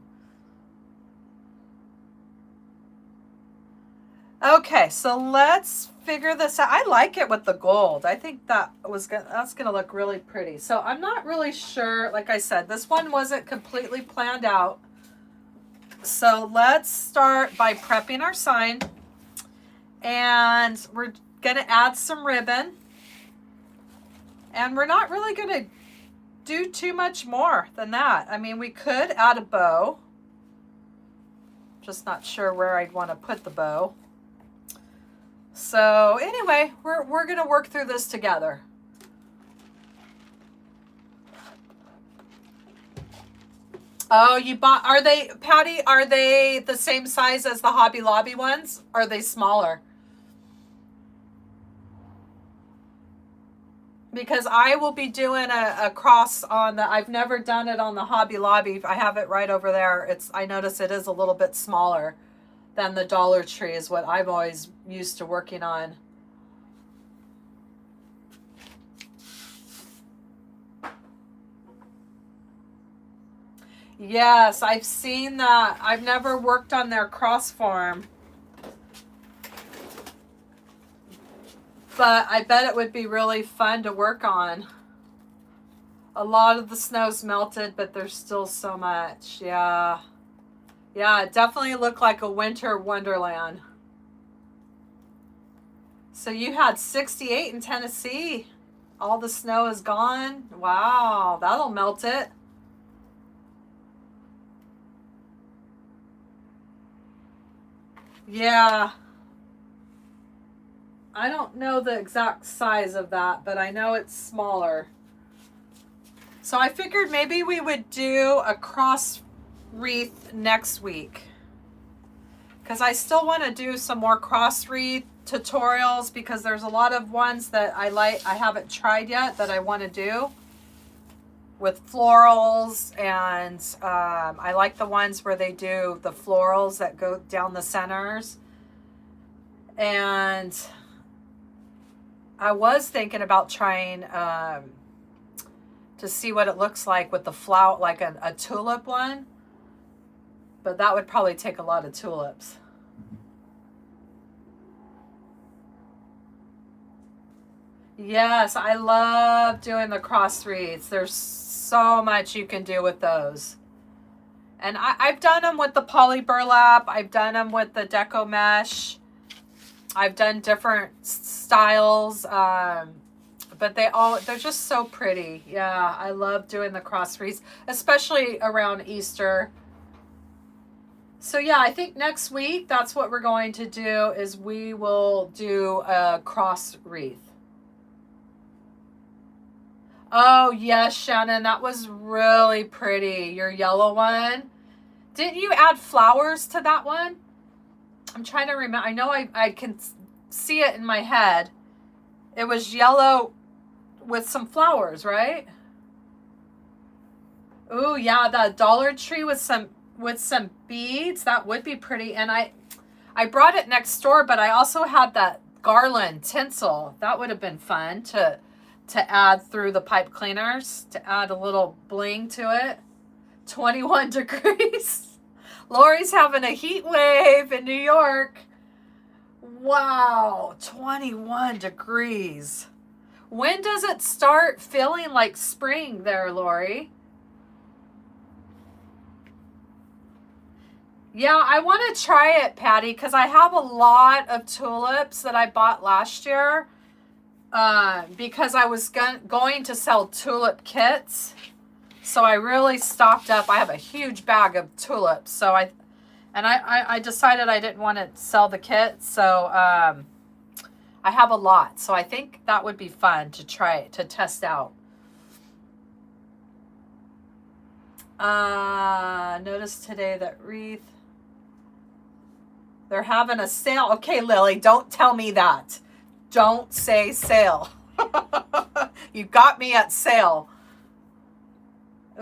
Okay, so let's figure this out. I like it with the gold. I think that's gonna look really pretty. So I'm not really sure. Like I said, this one wasn't completely planned out. So let's start by prepping our sign. And we're going to add some ribbon. And we're not really going to do too much more than that. I mean, we could add a bow. Just not sure where I'd want to put the bow. So anyway, we're going to work through this together. Oh, you bought, Patty, are they the same size as the Hobby Lobby ones? Or are they smaller? Because I will be doing a cross on I've never done it on the Hobby Lobby. I have it right over there. I notice it is a little bit smaller than the Dollar Tree is what I've always used to working on. Yes, I've seen that. I've never worked on their cross form. But I bet it would be really fun to work on. A lot of the snow's melted, but there's still so much. Yeah. Yeah, it definitely looked like a winter wonderland. So you had 68 in Tennessee. All the snow is gone. Wow, that'll melt it. Yeah. I don't know the exact size of that, but I know it's smaller. So I figured maybe we would do a cross wreath next week, because I still want to do some more cross wreath tutorials, because there's a lot of ones that I haven't tried yet that I want to do with florals, and I like the ones where they do the florals that go down the centers. And I was thinking about trying to see what it looks like with the flower, like a tulip one, but that would probably take a lot of tulips. Yes, I love doing the cross wreaths. There's so much you can do with those. And I've done them with the poly burlap. I've done them with the deco mesh. I've done different styles, but they're just so pretty. Yeah, I love doing the cross wreaths, especially around Easter. So yeah, I think next week that's what we're going to do, is we will do a cross wreath. Oh yes, Shannon, that was really pretty. Your yellow one. Didn't you add flowers to that one? I'm trying to remember. I know I can see it in my head. It was yellow with some flowers, right? Ooh, yeah, that Dollar Tree with some beads. That would be pretty. And I brought it next door, but I also had that garland tinsel. That would have been fun to add through the pipe cleaners, to add a little bling to it. 21 degrees. Lori's having a heat wave in New York. Wow, 21 degrees. When does it start feeling like spring there, Lori? Yeah, I want to try it, Patty, because I have a lot of tulips that I bought last year, because I was going to sell tulip kits. So I really stocked up. I have a huge bag of tulips. So I decided I didn't want to sell the kit. So I have a lot. So I think that would be fun to try, to test out. Notice today that Wreath, they're having a sale. Okay, Lily, don't tell me that. Don't say sale. You got me at sale.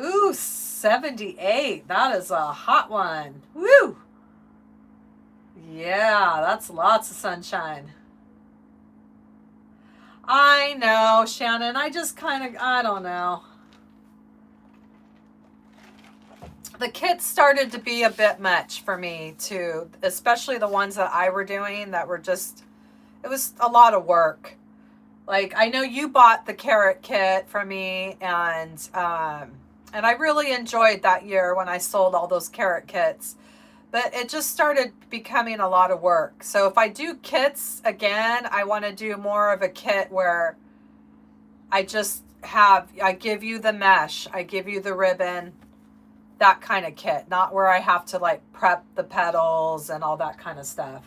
Ooh, 78. That is a hot one. Woo! Yeah, that's lots of sunshine. I know, Shannon. I just I don't know. The kits started to be a bit much for me too, especially the ones that I were doing that were just, it was a lot of work. Like, I know you bought the carrot kit for me, and I really enjoyed that year when I sold all those carrot kits. But it just started becoming a lot of work. So if I do kits again, I want to do more of a kit where I give you the mesh, I give you the ribbon, that kind of kit. Not where I have to like prep the petals and all that kind of stuff.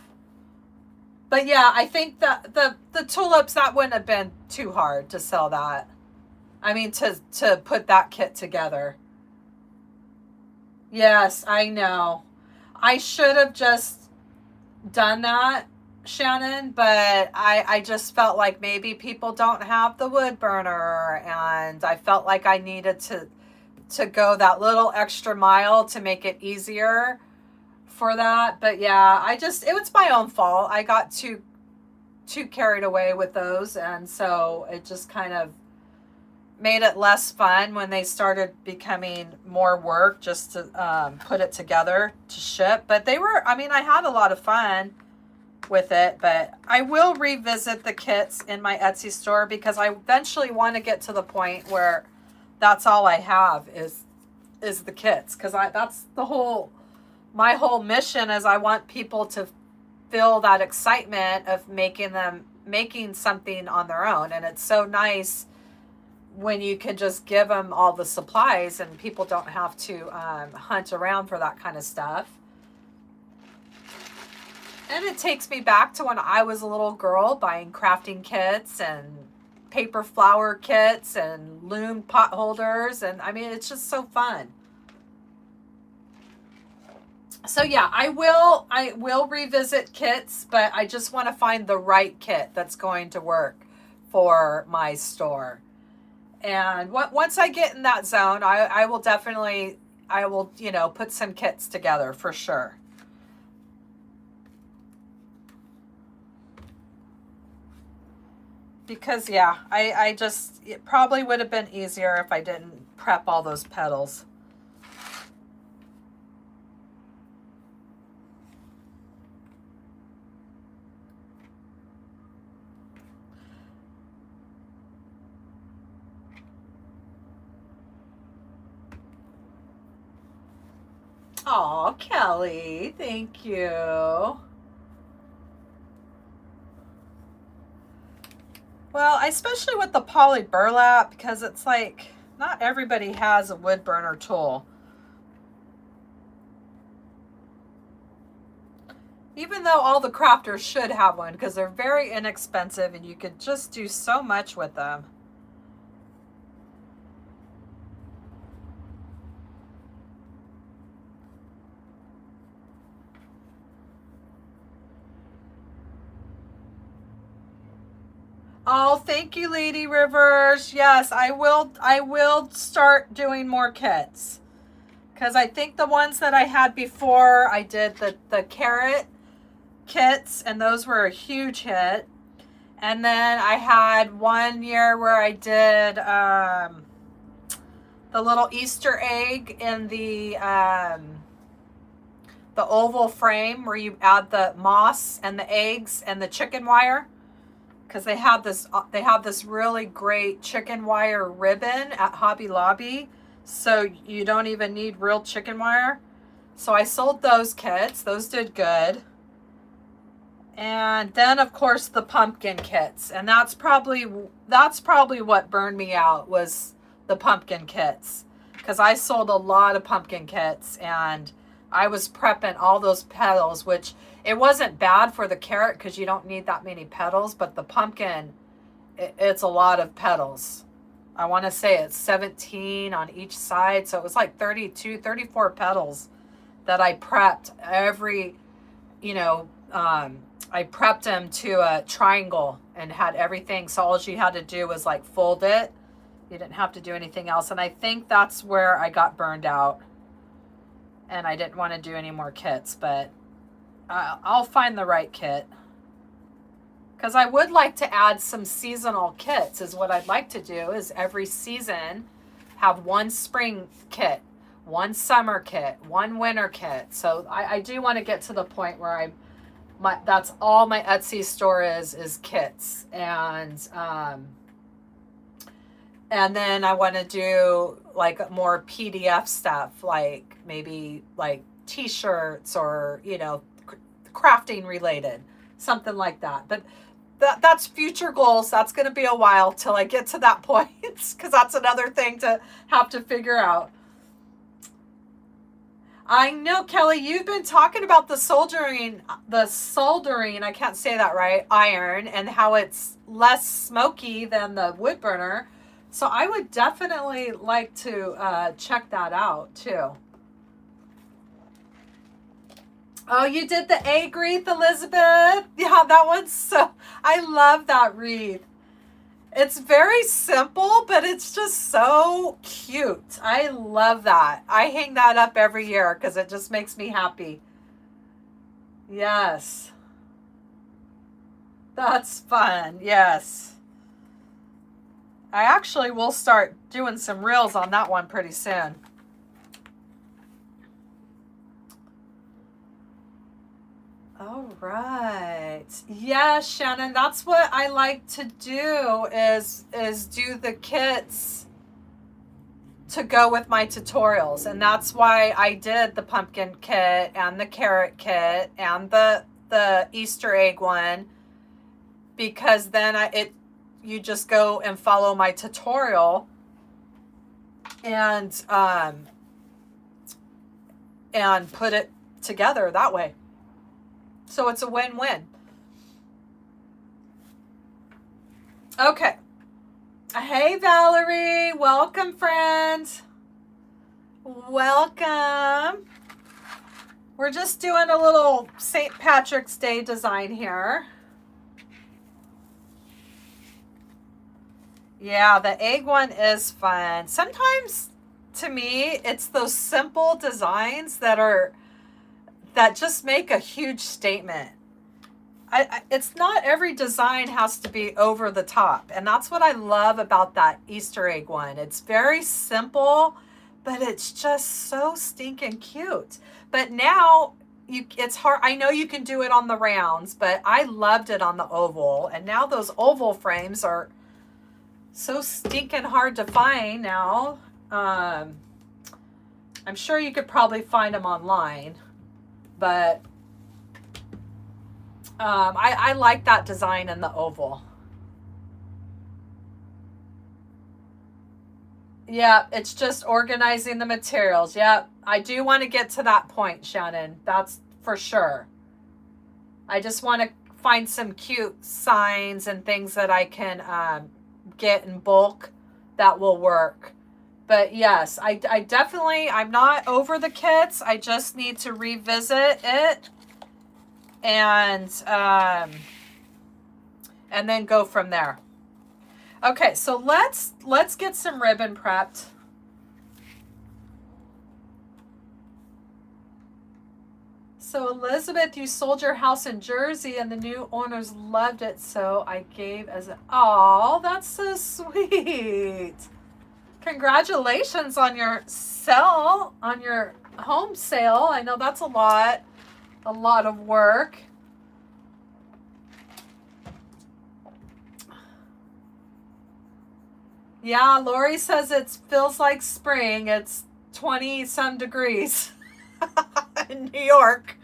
But yeah, I think that the tulips, that wouldn't have been too hard to sell that. I mean, to put that kit together. Yes, I know. I should have just done that, Shannon, but I just felt like maybe people don't have the wood burner, and I felt like I needed to go that little extra mile to make it easier for that. But yeah, it was my own fault. I got too carried away with those, and so it just kind of made it less fun when they started becoming more work just to put it together to ship. But they were, I mean, I had a lot of fun with it, but I will revisit the kits in my Etsy store, because I eventually want to get to the point where that's all I have is the kits, because that's my whole mission is I want people to feel that excitement of making something on their own. And it's so nice when you can just give them all the supplies and people don't have to hunt around for that kind of stuff. And it takes me back to when I was a little girl buying crafting kits and paper flower kits and loom pot holders. And I mean, it's just so fun. So yeah, I will revisit kits, but I just want to find the right kit that's going to work for my store. And once I get in that zone, I will definitely, you know, put some kits together for sure. Because yeah, I just, it probably would have been easier if I didn't prep all those petals. Oh, Kelly, thank you. Well, especially with the poly burlap, because it's like, not everybody has a wood burner tool. Even though all the crafters should have one, because they're very inexpensive and you could just do so much with them. Oh, thank you, Lady Rivers. Yes, I will start doing more kits. Because I think the ones that I had before, I did the carrot kits, and those were a huge hit. And then I had one year where I did the little Easter egg in the oval frame where you add the moss and the eggs and the chicken wire. Because they have this really great chicken wire ribbon at Hobby Lobby, so you don't even need real chicken wire. So I sold those kits. Those did good. And then of course the pumpkin kits, and that's probably what burned me out, was the pumpkin kits, because I sold a lot of pumpkin kits and I was prepping all those petals, which it wasn't bad for the carrot because you don't need that many petals, but the pumpkin, it's a lot of petals. I want to say it's 17 on each side, so it was like 32, 34 petals that I prepped every, you know, I prepped them to a triangle and had everything, so all you had to do was like fold it. You didn't have to do anything else, and I think that's where I got burned out and I didn't want to do any more kits, but I'll find the right kit. Because I would like to add some seasonal kits, is what I'd like to do, is every season have one spring kit, one summer kit, one winter kit. So I do want to get to the point where that's all my Etsy store is kits. And then I want to do like more PDF stuff, like maybe like t-shirts or, you know, crafting related, something like that. But that's future goals. That's going to be a while till I get to that point, because that's another thing to have to figure out. I know, Kelly, you've been talking about the soldering, I can't say that right, iron, and how it's less smoky than the wood burner. So I would definitely like to check that out too. Oh, you did the egg wreath, Elizabeth? Yeah, that one's so, I love that wreath. It's very simple, but it's just so cute. I love that. I hang that up every year because it just makes me happy. Yes. That's fun. Yes. I actually will start doing some reels on that one pretty soon. All right. Yeah, Shannon, that's what I like to do is do the kits to go with my tutorials. And that's why I did the pumpkin kit and the carrot kit and the Easter egg one, because then you just go and follow my tutorial and put it together that way. So it's a win-win. Okay. Hey, Valerie. Welcome, friend. Welcome. We're just doing a little St. Patrick's Day design here. Yeah, the egg one is fun. Sometimes, to me, it's those simple designs that just make a huge statement. It's not every design has to be over the top. And that's what I love about that Easter egg one. It's very simple, but it's just so stinking cute. But now it's hard. I know you can do it on the rounds, but I loved it on the oval. And now those oval frames are so stinking hard to find now. I'm sure you could probably find them online, but I like that design in the oval. Yeah, it's just organizing the materials. Yeah, I do want to get to that point, Shannon. That's for sure. I just want to find some cute signs and things that I can get in bulk that will work. But yes, I definitely, I'm not over the kits. I just need to revisit it and then go from there. Okay, so let's get some ribbon prepped. So Elizabeth, you sold your house in Jersey and the new owners loved it, so I gave as a, oh, that's so sweet. Congratulations on your sale, on your home sale. I know that's a lot of work. Yeah, Lori says it feels like spring. It's 20 some degrees in New York.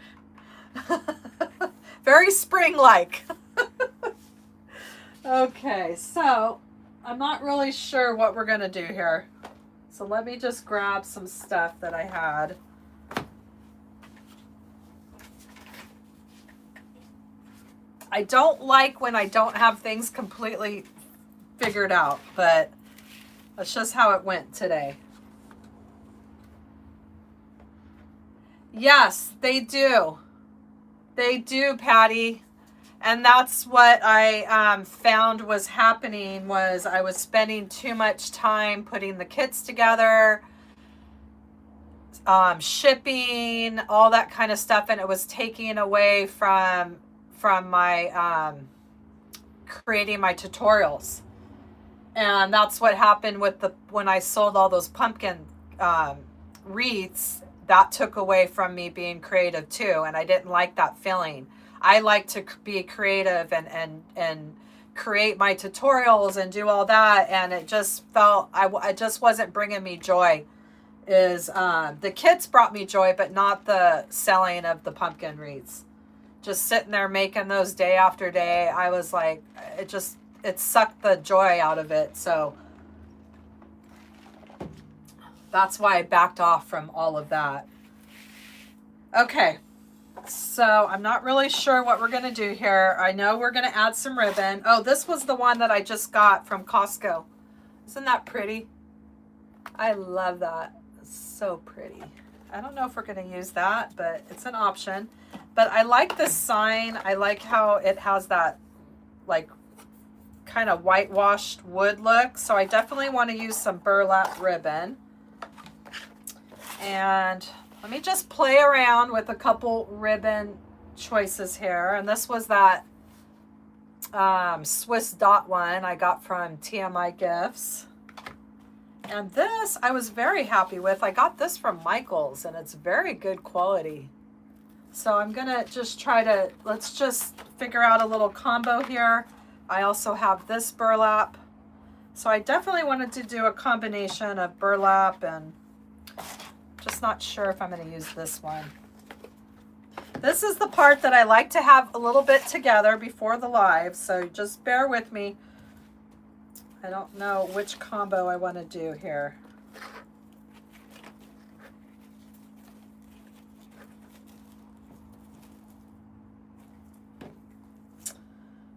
Very spring-like. Okay, so I'm not really sure what we're going to do here. So let me just grab some stuff that I had. I don't like when I don't have things completely figured out, but that's just how it went today. Yes, they do. They do, Patty. And that's what I found was happening was I was spending too much time putting the kits together, shipping, all that kind of stuff, and it was taking away from my creating my tutorials. And that's what happened with when I sold all those pumpkin wreaths. That took away from me being creative too, and I didn't like that feeling. I like to be creative and create my tutorials and do all that, and it just felt I just wasn't bringing me joy. The kits brought me joy, but not the selling of the pumpkin wreaths. Just sitting there making those day after day, I was like, it sucked the joy out of it. So that's why I backed off from all of that. Okay, so I'm not really sure what we're going to do here. I know we're going to add some ribbon. Oh, this was the one that I just got from Costco. Isn't that pretty? I love that. It's so pretty. I don't know if we're going to use that, but it's an option. But I like this sign. I like how it has that like kind of whitewashed wood look. So I definitely want to use some burlap ribbon. And let me just play around with a couple ribbon choices here. And this was that Swiss dot one I got from TMI Gifts. And this I was very happy with. I got this from Michael's and it's very good quality. So I'm going to just let's just figure out a little combo here. I also have this burlap. So I definitely wanted to do a combination of burlap and just not sure if I'm going to use this one. This is the part that I like to have a little bit together before the live, so just bear with me. I don't know which combo I want to do here.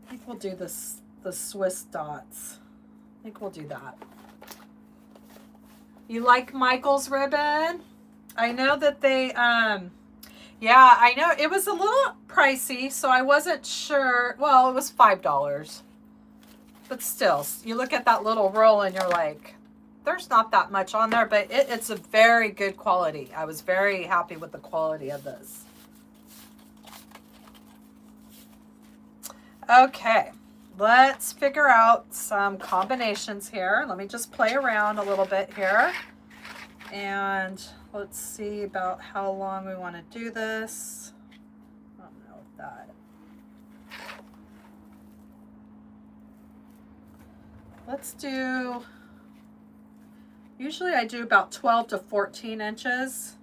I think we'll do this, the Swiss dots. I think we'll do that. You like Michael's ribbon? I know that they, yeah, I know it was a little pricey, so I wasn't sure. Well, it was $5. But still, you look at that little roll and you're like, there's not that much on there, but it's a very good quality. I was very happy with the quality of this. Okay, let's figure out some combinations here. Let me just play around a little bit here. And let's see about how long we want to do this. I don't know if that. Let's do, usually I do about 12 to 14 inches.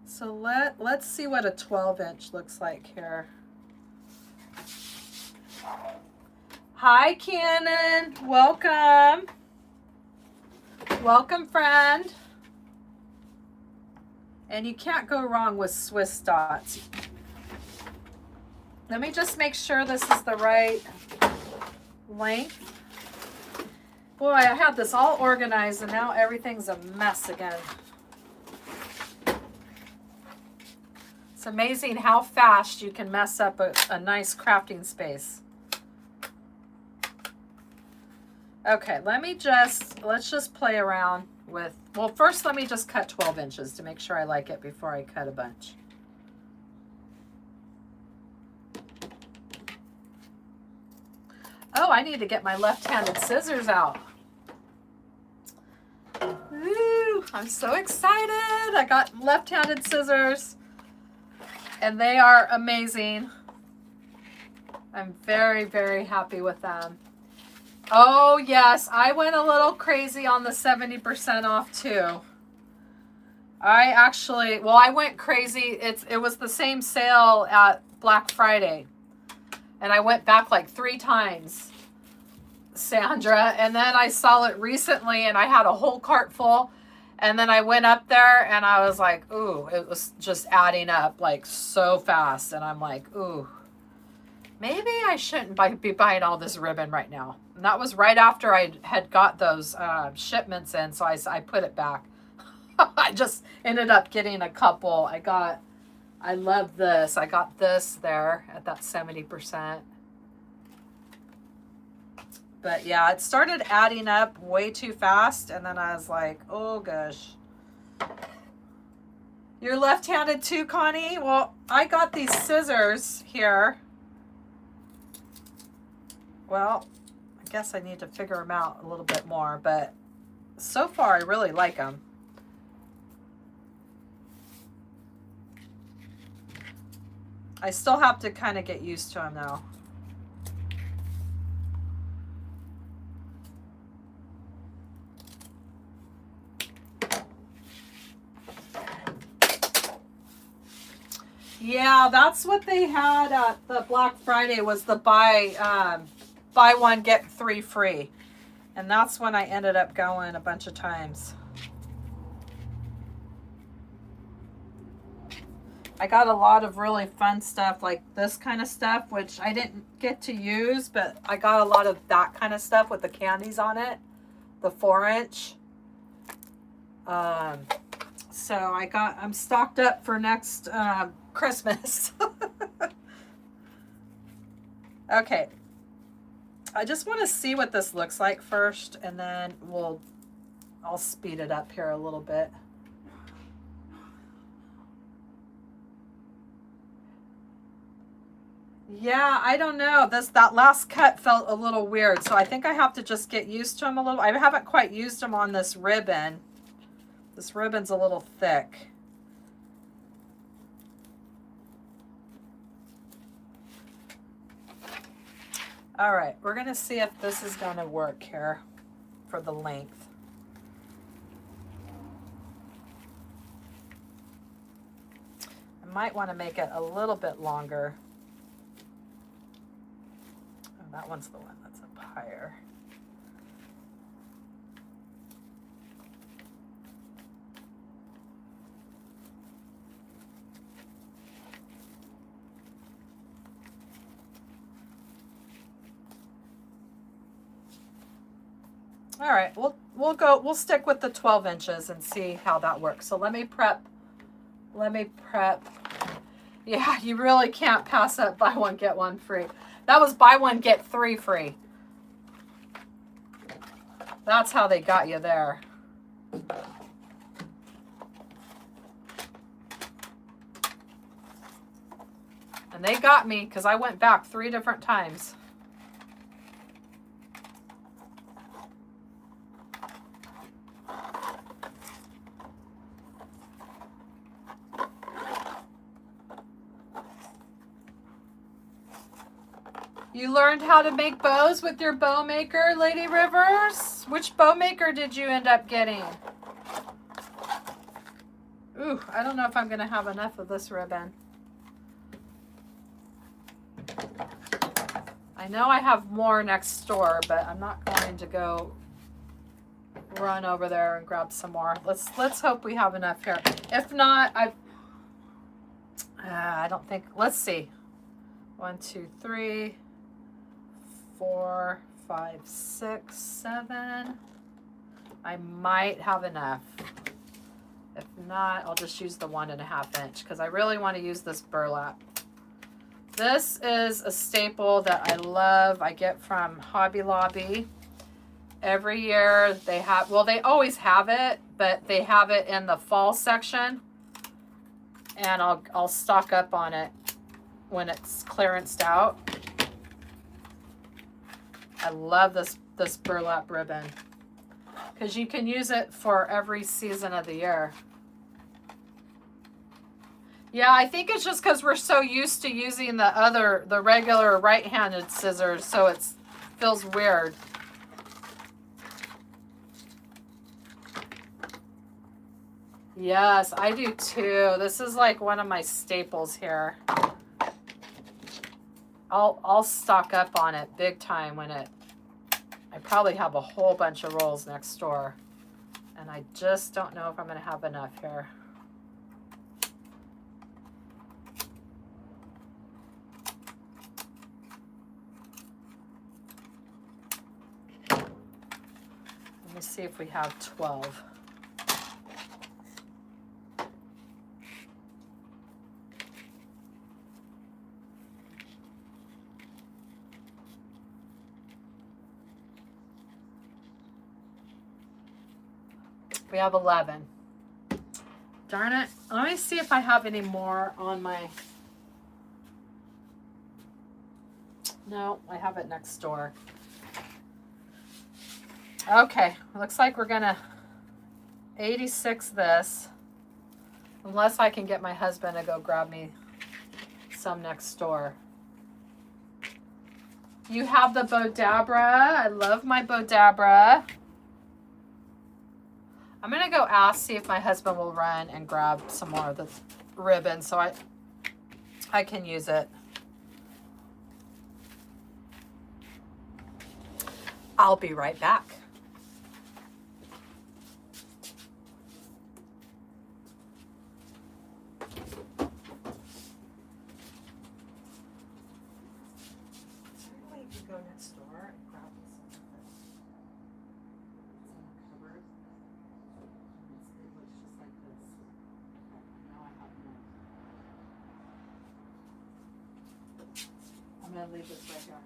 So let's see what a 12-inch looks like here. Hi, Cannon. Welcome. Welcome, friend. And you can't go wrong with Swiss dots. Let me just make sure this is the right length. Boy, I had this all organized and now everything's a mess again. It's amazing how fast you can mess up a nice crafting space. Okay, let's just play around with, well, first let me just cut 12 inches to make sure I like it before I cut a bunch. Oh, I need to get my left-handed scissors out. Woo, I'm so excited. I got left-handed scissors and they are amazing. I'm very, very happy with them. Oh yes, I went a little crazy on the 70% off too. I went crazy. It was the same sale at Black Friday. And I went back like 3 times, Sandra. And then I saw it recently and I had a whole cart full. And then I went up there and I was like, ooh, it was just adding up like so fast. And I'm like, ooh, maybe I shouldn't be buying all this ribbon right now. And that was right after I had got those shipments in. So I put it back. I just ended up getting a couple. I love this. I got this there at that 70%. But yeah, it started adding up way too fast. And then I was like, oh gosh. You're left-handed too, Connie? Well, I got these scissors here. Well, I guess I need to figure them out a little bit more. But so far, I really like them. I still have to kind of get used to them now. Yeah, that's what they had at the Black Friday was the buy one, get 3 free. And that's when I ended up going a bunch of times. I got a lot of really fun stuff like this kind of stuff, which I didn't get to use, but I got a lot of that kind of stuff with the candies on it, the 4-inch. So I'm stocked up for next Christmas. Okay. I just want to see what this looks like first, and then I'll speed it up here a little bit. Yeah, I don't know. That last cut felt a little weird, so I think I have to just get used to them a little. I haven't quite used them on this ribbon. This ribbon's a little thick. All right, we're going to see if this is going to work here for the length. I might want to make it a little bit longer. Oh, that one's the one that's up higher. All right, we'll stick with the 12 inches and see how that works. So let me prep. Yeah, you really can't pass up buy one, get one free. That was buy one, get three free. That's how they got you there. And they got me because I went back 3 different times. You learned how to make bows with your bow maker, Lady Rivers? Which bow maker did you end up getting? Ooh, I don't know if I'm going to have enough of this ribbon. I know I have more next door, but I'm not going to go run over there and grab some more. Let's hope we have enough here. If not, I don't think. Let's see. 1, 2, 3, 4, 5, 6, 7. I might have enough. If not, I'll just use the 1.5 inch because I really want to use this burlap. This is a staple that I love. I get from Hobby Lobby. Every year they have, well, they always have it, but they have it in the fall section. And I'll stock up on it when it's clearanced out. I love this burlap ribbon because you can use it for every season of the year. Yeah, I think it's just because we're so used to using the regular right-handed scissors, so it feels weird. Yes, I do too. This is like one of my staples here. I'll stock up on it big time when I probably have a whole bunch of rolls next door, and I just don't know if I'm going to have enough here. Let me see if we have 12. We have 11. Darn it. Let me see if I have any more on my... No, I have it next door. Okay, looks like we're gonna 86 this. Unless I can get my husband to go grab me some next door. You have the Bodabra. I love my Bodabra. I'm going to go ask, see if my husband will run and grab some more of the ribbon so I can use it. I'll be right back. Go next door and grab me some of this. It's in the cupboard. It looks just like this. Now I have no. I'm going to leave this right here.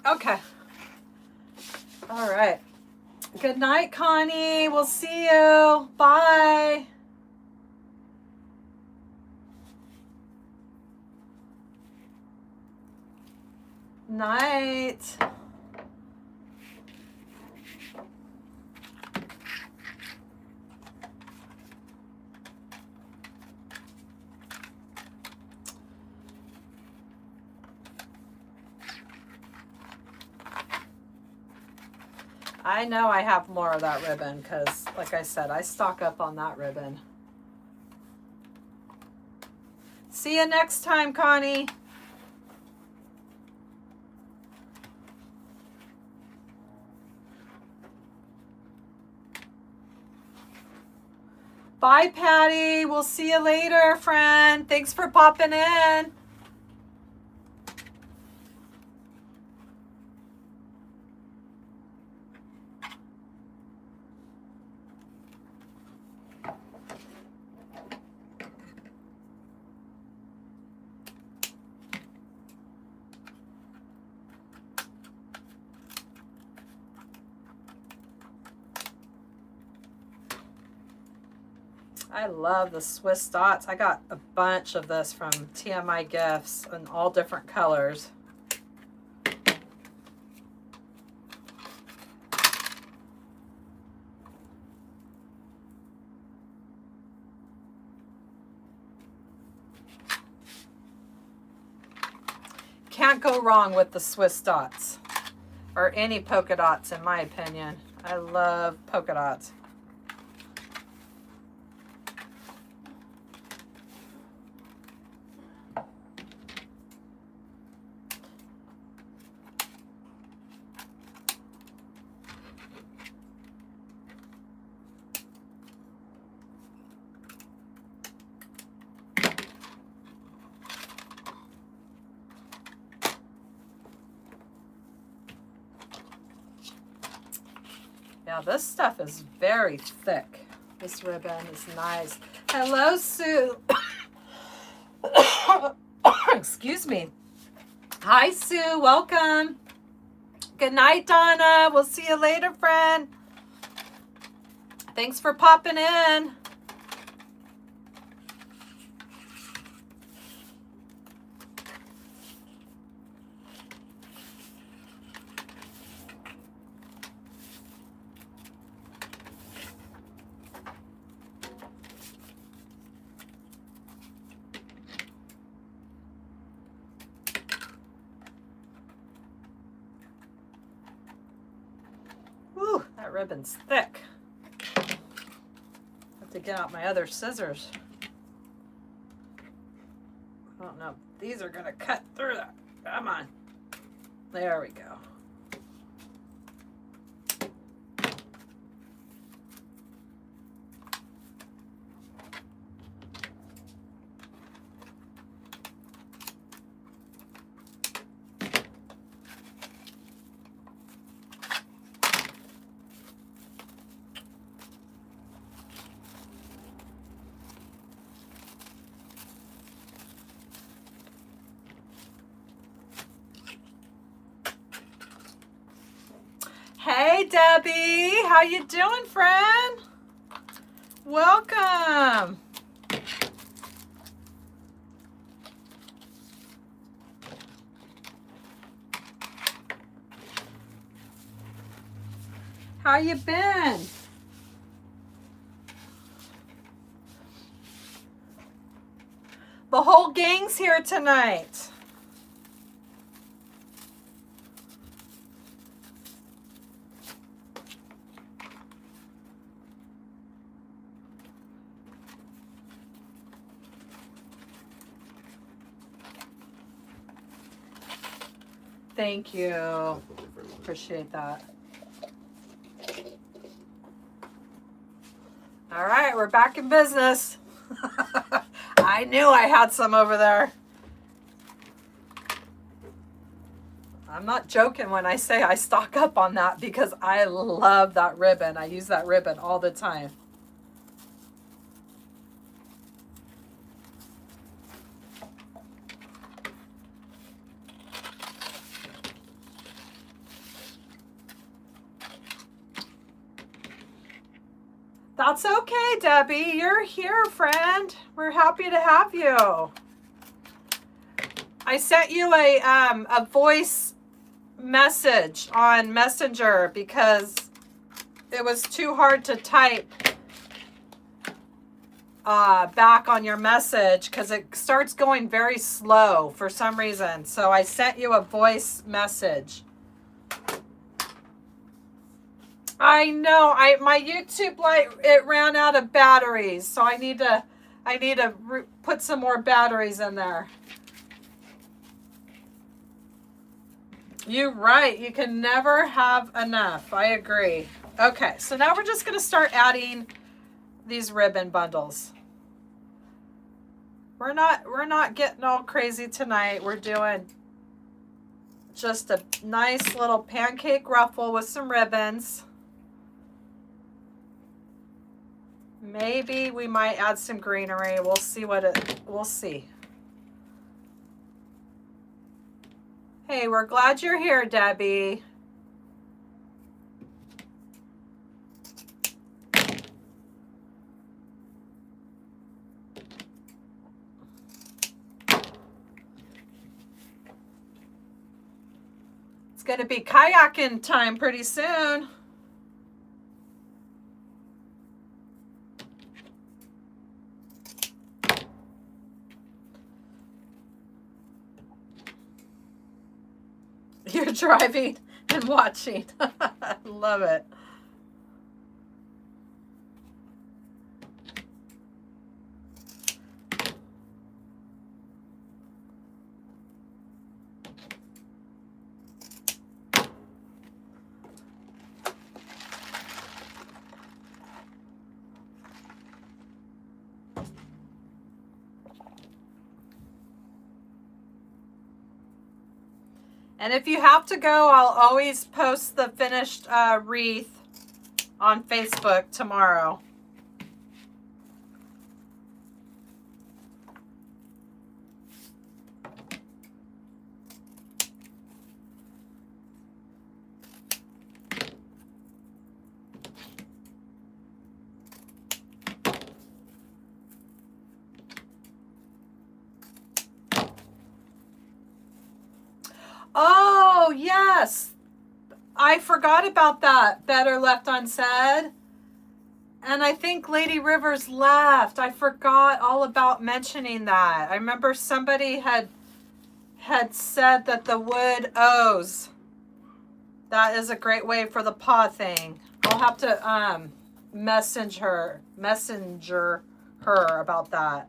Okay. All right. Good night, Connie. We'll see you. Bye. Night. I know I have more of that ribbon because, like I said, I stock up on that ribbon. See you next time, Connie. Bye, Patty. We'll see you later, friend. Thanks for popping in. I love the Swiss dots. I got a bunch of this from TMI Gifts in all different colors. Can't go wrong with the Swiss dots or any polka dots in my opinion. I love polka dots. Yeah, this stuff is very thick. This ribbon is nice. Hello, Sue. Excuse me. Hi, Sue. Welcome. Good night, Donna. We'll see you later, friend. Thanks for popping in. Whew, that ribbon's thick. I have to get out my other scissors. I don't know if these are gonna cut through that. Come on. There we go. Hey, Debbie. How you doing, friend? Welcome. How you been? The whole gang's here tonight. Thank you. Appreciate that. All right, we're back in business. I knew I had some over there. I'm not joking when I say I stock up on that because I love that ribbon. I use that ribbon all the time. That's okay, Debbie. You're here, friend. We're happy to have you. I sent you a voice message on Messenger because it was too hard to type back on your message because it starts going very slow for some reason. So I sent you a voice message. I know. My YouTube light, it ran out of batteries, so I need to put some more batteries in there. You're right. You can never have enough. I agree. Okay, so now we're just going to start adding these ribbon bundles. We're not getting all crazy tonight. We're doing just a nice little pancake ruffle with some ribbons. Maybe we might add some greenery. We'll see we'll see. Hey, we're glad you're here, Debbie. It's going to be kayaking time pretty soon. You're driving and watching. Love it. And if you have to go, I'll always post the finished wreath on Facebook tomorrow. Oh, yes. I forgot about that. Better left unsaid. And I think Lady Rivers left. I forgot all about mentioning that. I remember somebody had said that the wood owes. That is a great way for the paw thing. I'll have to messenger her about that.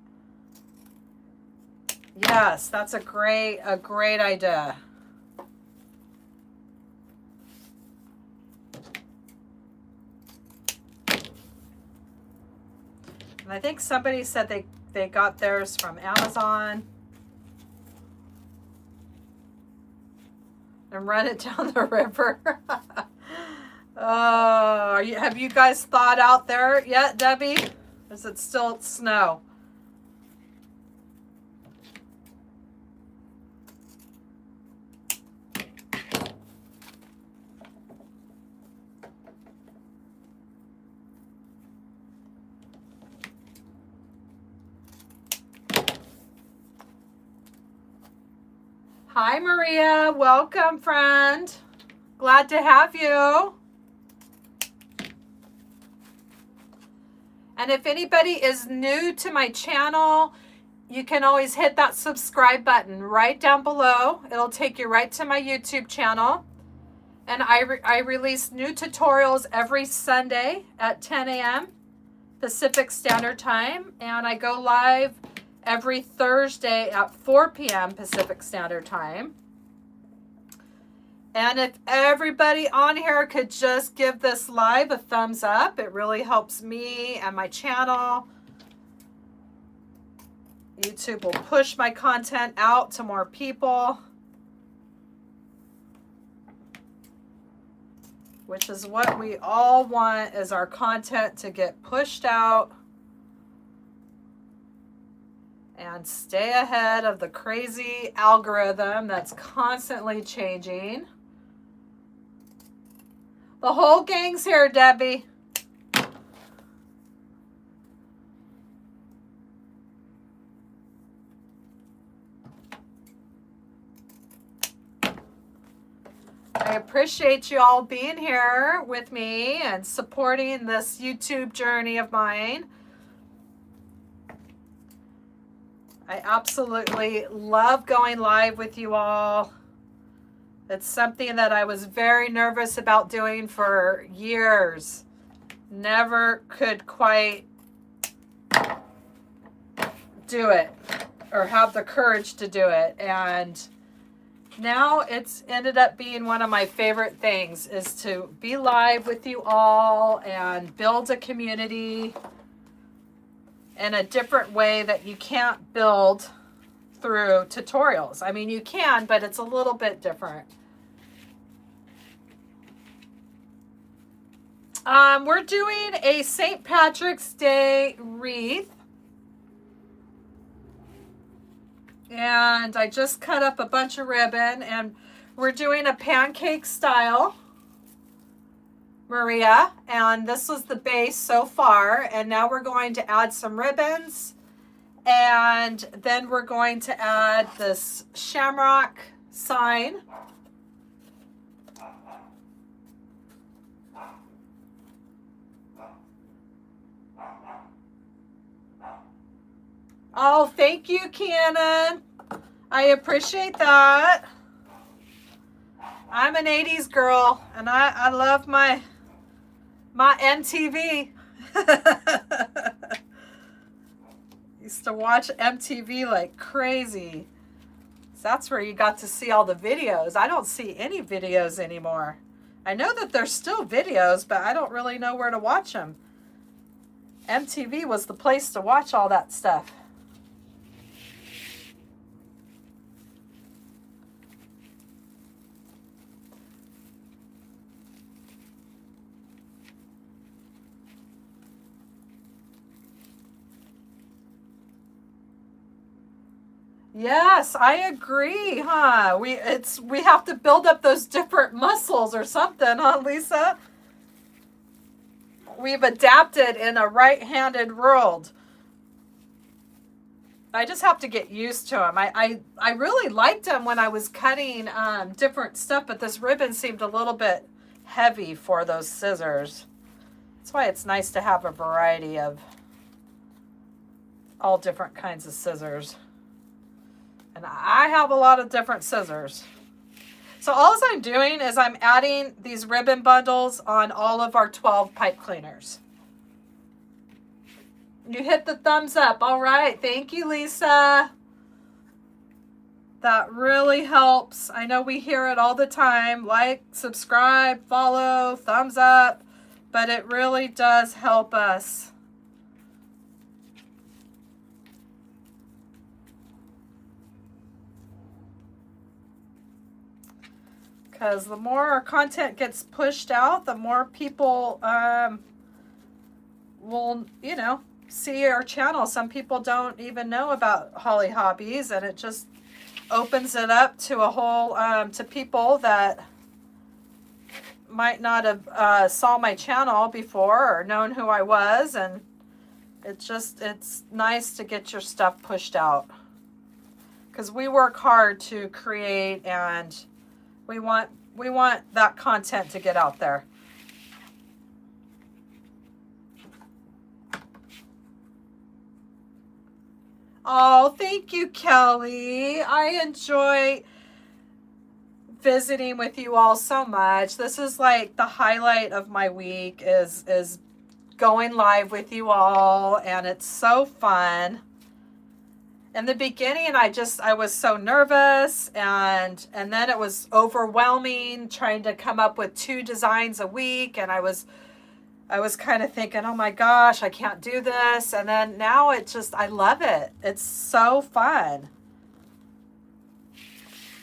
Yes, that's a great idea. And I think somebody said they got theirs from Amazon. And run it down the river. Oh, have you guys thawed out there yet, Debbie? Or is it still snow? Hi, Maria. Welcome, friend. Glad to have you. And if anybody is new to my channel, you can always hit that subscribe button right down below. It'll take you right to my YouTube channel. And I release new tutorials every Sunday at 10 a.m. Pacific Standard Time. And I go live every Thursday at 4 p.m. Pacific Standard Time. And if everybody on here could just give this live a thumbs up, it really helps me and my channel. YouTube will push my content out to more people, which is what we all want, is our content to get pushed out and stay ahead of the crazy algorithm that's constantly changing. The whole gang's here, Debbie. I appreciate you all being here with me and supporting this YouTube journey of mine. I absolutely love going live with you all. It's something that I was very nervous about doing for years. Never could quite do it or have the courage to do it. And now it's ended up being one of my favorite things, is to be live with you all and build a community in a different way that you can't build through tutorials. I mean, you can, but it's a little bit different. We're doing a St. Patrick's Day wreath. And I just cut up a bunch of ribbon, and we're doing a pancake style, Maria. And this was the base so far. And now we're going to add some ribbons. And then we're going to add this shamrock sign. Oh, thank you, Cannon. I appreciate that. I'm an 80s girl, and I love my MTV. Used to watch MTV like crazy. So that's where you got to see all the videos. I don't see any videos anymore. I know that there's still videos, but I don't really know where to watch them. MTV was the place to watch all that stuff. Yes, I agree, huh? We have to build up those different muscles or something, huh, Lisa? We've adapted in a right-handed world. I just have to get used to them. I really liked them when I was cutting different stuff, but this ribbon seemed a little bit heavy for those scissors. That's why it's nice to have a variety of all different kinds of scissors. And I have a lot of different scissors. So all I'm doing is I'm adding these ribbon bundles on all of our 12 pipe cleaners. You hit the thumbs up. All right. Thank you, Lisa. That really helps. I know we hear it all the time. Like, subscribe, follow, thumbs up. But it really does help us. Because the more our content gets pushed out, the more people will, you know, see our channel. Some people don't even know about Hollie Hobbies, and it just opens it up to a whole, to people that might not have saw my channel before or known who I was. And it's nice to get your stuff pushed out. Because we work hard to create, and we want that content to get out there. Oh, thank you, Kelly. I enjoy visiting with you all so much. This is like the highlight of my week is going live with you all, and it's so fun. In the beginning, I was so nervous, and then it was overwhelming trying to come up with 2 designs a week, and I was kind of thinking, oh my gosh, I can't do this. And then now I love it. It's so fun.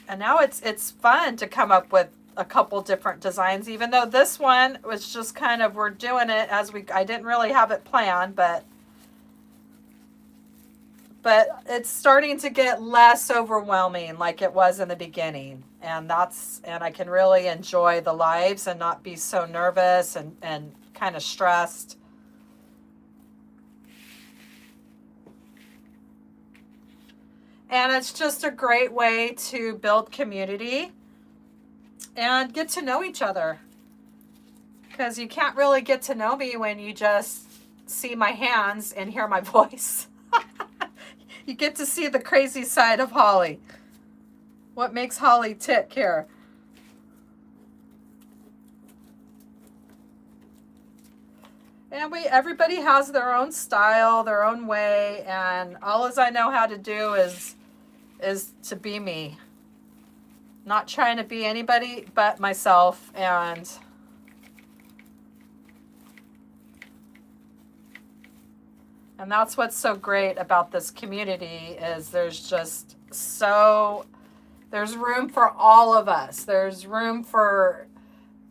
And now it's fun to come up with a couple different designs, even though this one was just kind of, we're doing it as I didn't really have it planned, but it's starting to get less overwhelming like it was in the beginning. And I can really enjoy the lives and not be so nervous and kind of stressed. And it's just a great way to build community and get to know each other. Because you can't really get to know me when you just see my hands and hear my voice. You get to see the crazy side of Hollie. What makes Hollie tick here? And everybody has their own style, their own way, and all I know how to do is to be me. Not trying to be anybody but myself. And And that's what's so great about this community is there's room for all of us. There's room for,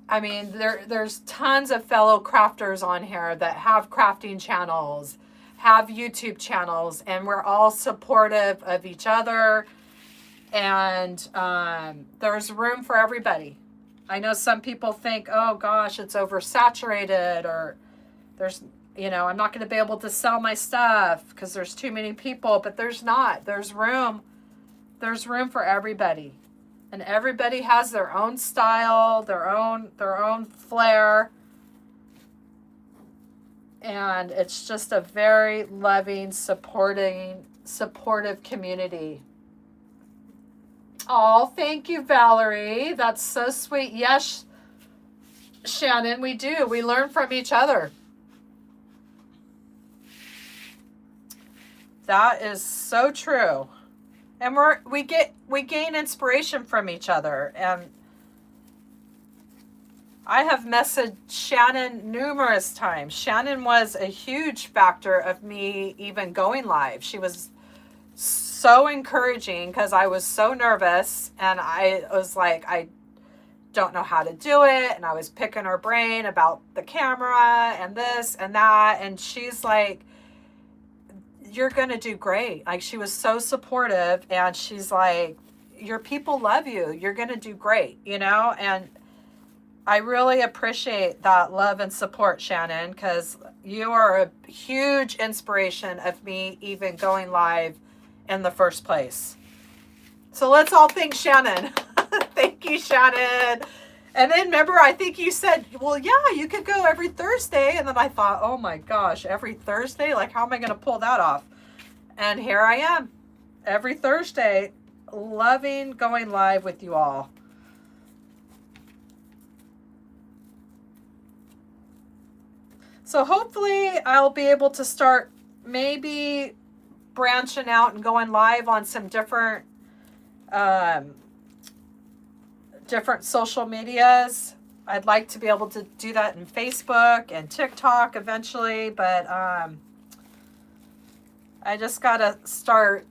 I mean, there's tons of fellow crafters on here that have crafting channels, have YouTube channels, and we're all supportive of each other. And there's room for everybody. I know some people think, oh gosh, it's oversaturated, or there's, I'm not going to be able to sell my stuff because there's too many people, but there's not. There's room for everybody. And everybody has their own style, their own flair. And it's just a very loving, supportive community. Oh, thank you, Valerie. That's so sweet. Yes, Shannon, we do. We learn from each other. That is so true. And we gain inspiration from each other. And I have messaged Shannon numerous times. Shannon was a huge factor of me even going live. She was so encouraging because I was so nervous, and I was like, I don't know how to do it, and I was picking her brain about the camera and this and that, and she's like, you're gonna do great. Like, she was so supportive, and she's like, your people love you, you're gonna do great, and I really appreciate that love and support, Shannon, because you are a huge inspiration of me even going live in the first place. So let's all thank Shannon. Thank you, Shannon. And then remember, I think you said, well, yeah, you could go every Thursday. And then I thought, oh my gosh, every Thursday? Like, how am I going to pull that off? And here I am, every Thursday, loving going live with you all. So hopefully I'll be able to start maybe branching out and going live on some different social medias. I'd like to be able to do that in Facebook and TikTok eventually, but I just gotta start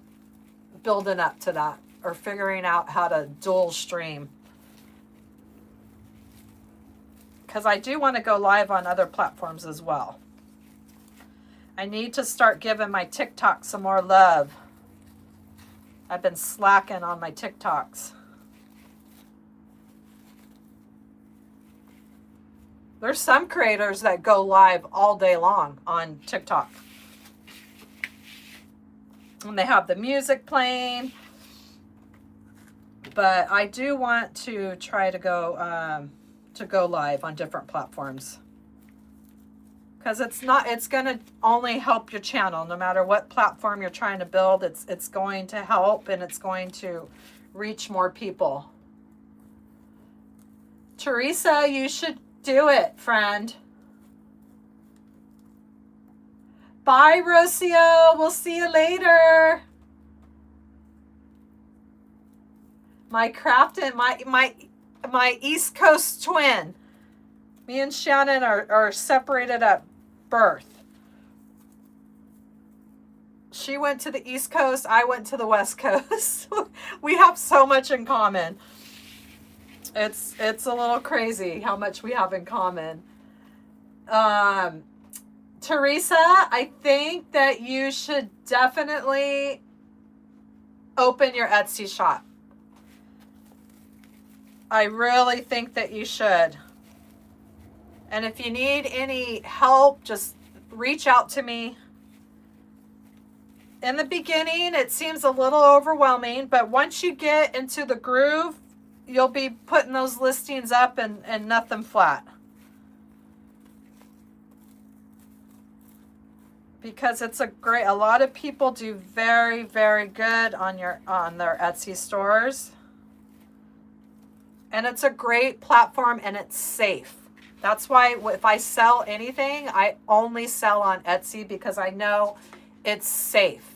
building up to that, or figuring out how to dual stream. Because I do want to go live on other platforms as well. I need to start giving my TikTok some more love. I've been slacking on my TikToks. There's some creators that go live all day long on TikTok. And they have the music playing. But I do want to try to go live on different platforms. Because it's going to only help your channel. No matter what platform you're trying to build, it's going to help, and it's going to reach more people. Teresa, you should do it, friend. Bye, Rocio. We'll see you later. My crafting, my East Coast twin. Me and Shannon are separated at birth. She went to the East Coast. I went to the West Coast. We have so much in common. It's a little crazy how much we have in common. Teresa, I think that you should definitely open your Etsy shop. I really think that you should. And if you need any help, just reach out to me. In the beginning, it seems a little overwhelming, but once you get into the groove, you'll be putting those listings up and nothing flat. Because it's a lot of people do very, very good on their Etsy stores. And it's a great platform, and it's safe. That's why if I sell anything, I only sell on Etsy, because I know it's safe.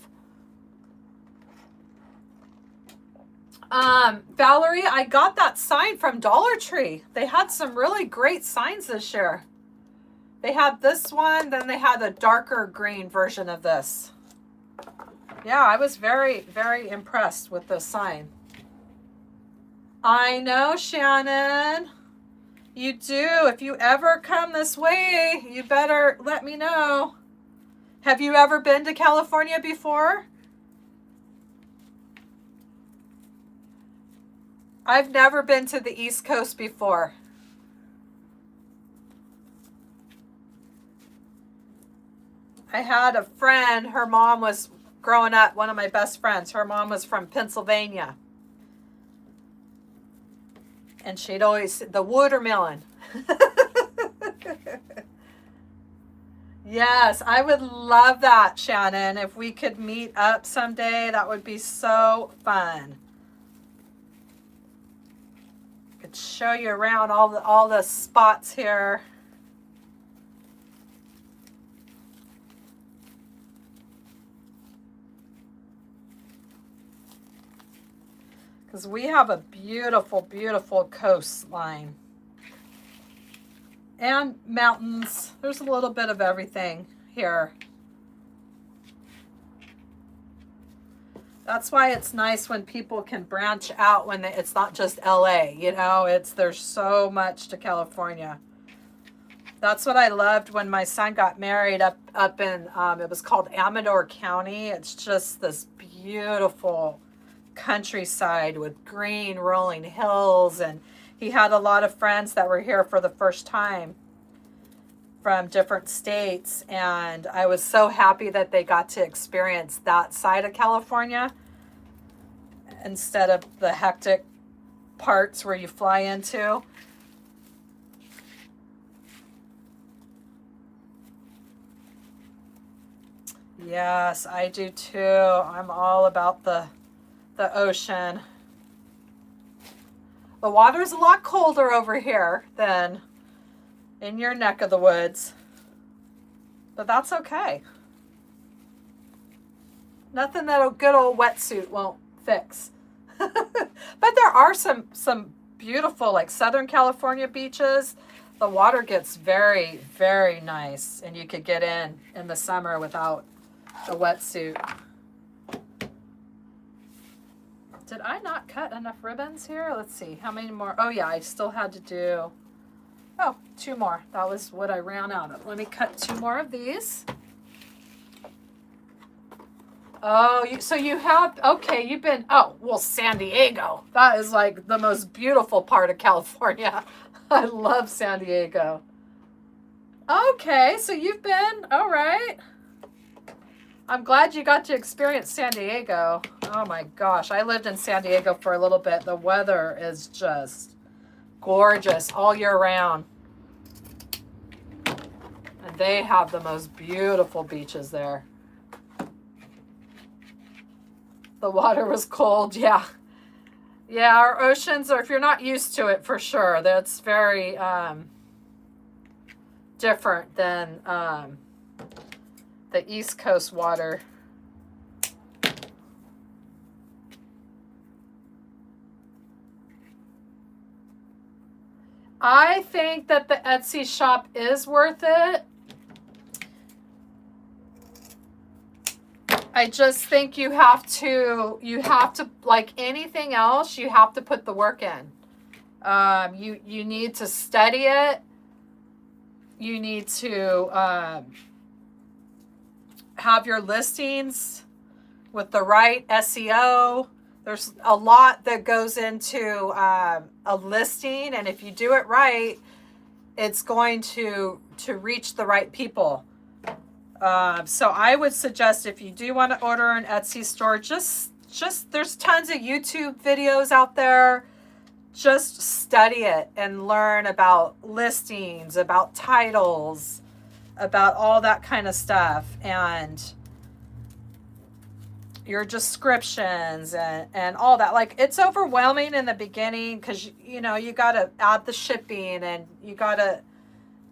Valerie, I got that sign from Dollar Tree. They had some really great signs this year. They had this one, then they had a darker green version of this. Yeah, I was very, very impressed with this sign. I know, Shannon. You do. If you ever come this way, you better let me know. Have you ever been to California before? I've never been to the East Coast before. I had a friend, her mom was, growing up, one of my best friends, her mom was from Pennsylvania. And she'd always, the watermelon. Yes, I would love that, Shannon. If we could meet up someday, that would be so fun. Could show you around all the spots here. Because we have a beautiful, beautiful coastline. And mountains. There's a little bit of everything here. That's why it's nice when people can branch out when it's not just LA, you know, there's so much to California. That's what I loved when my son got married up in, it was called Amador County. It's just this beautiful countryside with green rolling hills, and he had a lot of friends that were here for the first time from different states, and I was so happy that they got to experience that side of California instead of the hectic parts where you fly into. Yes, I do too. I'm all about the ocean. The water's a lot colder over here than in your neck of the woods, but that's okay. Nothing that a good old wetsuit won't fix. But there are some beautiful, like Southern California beaches. The water gets very, very nice, and you could get in the summer without a wetsuit. Did I not cut enough ribbons here? Let's see. How many more? Oh, yeah, I still had to do... Oh, 2 more. That was what I ran out of. Let me cut 2 more of these. Oh, so you have... Okay, you've been... Oh, well, San Diego. That is like the most beautiful part of California. I love San Diego. Okay, so you've been... All right. I'm glad you got to experience San Diego. Oh my gosh, I lived in San Diego for a little bit. The weather is just gorgeous all year round. And they have the most beautiful beaches there. The water was cold, yeah. Yeah, our oceans are, if you're not used to it, for sure, that's very different than the East Coast water. I think that the Etsy shop is worth it. I just think you have to, like anything else, you have to put the work in. You need to study it. You need to have your listings with the right SEO. There's a lot that goes into a listing, and if you do it right, it's going to reach the right people. So I would suggest, if you do want to order an Etsy store, just there's tons of YouTube videos out there. Just study it and learn about listings, about titles, about all that kind of stuff, and your descriptions and all that. Like, it's overwhelming in the beginning because, you know, you got to add the shipping, and you got to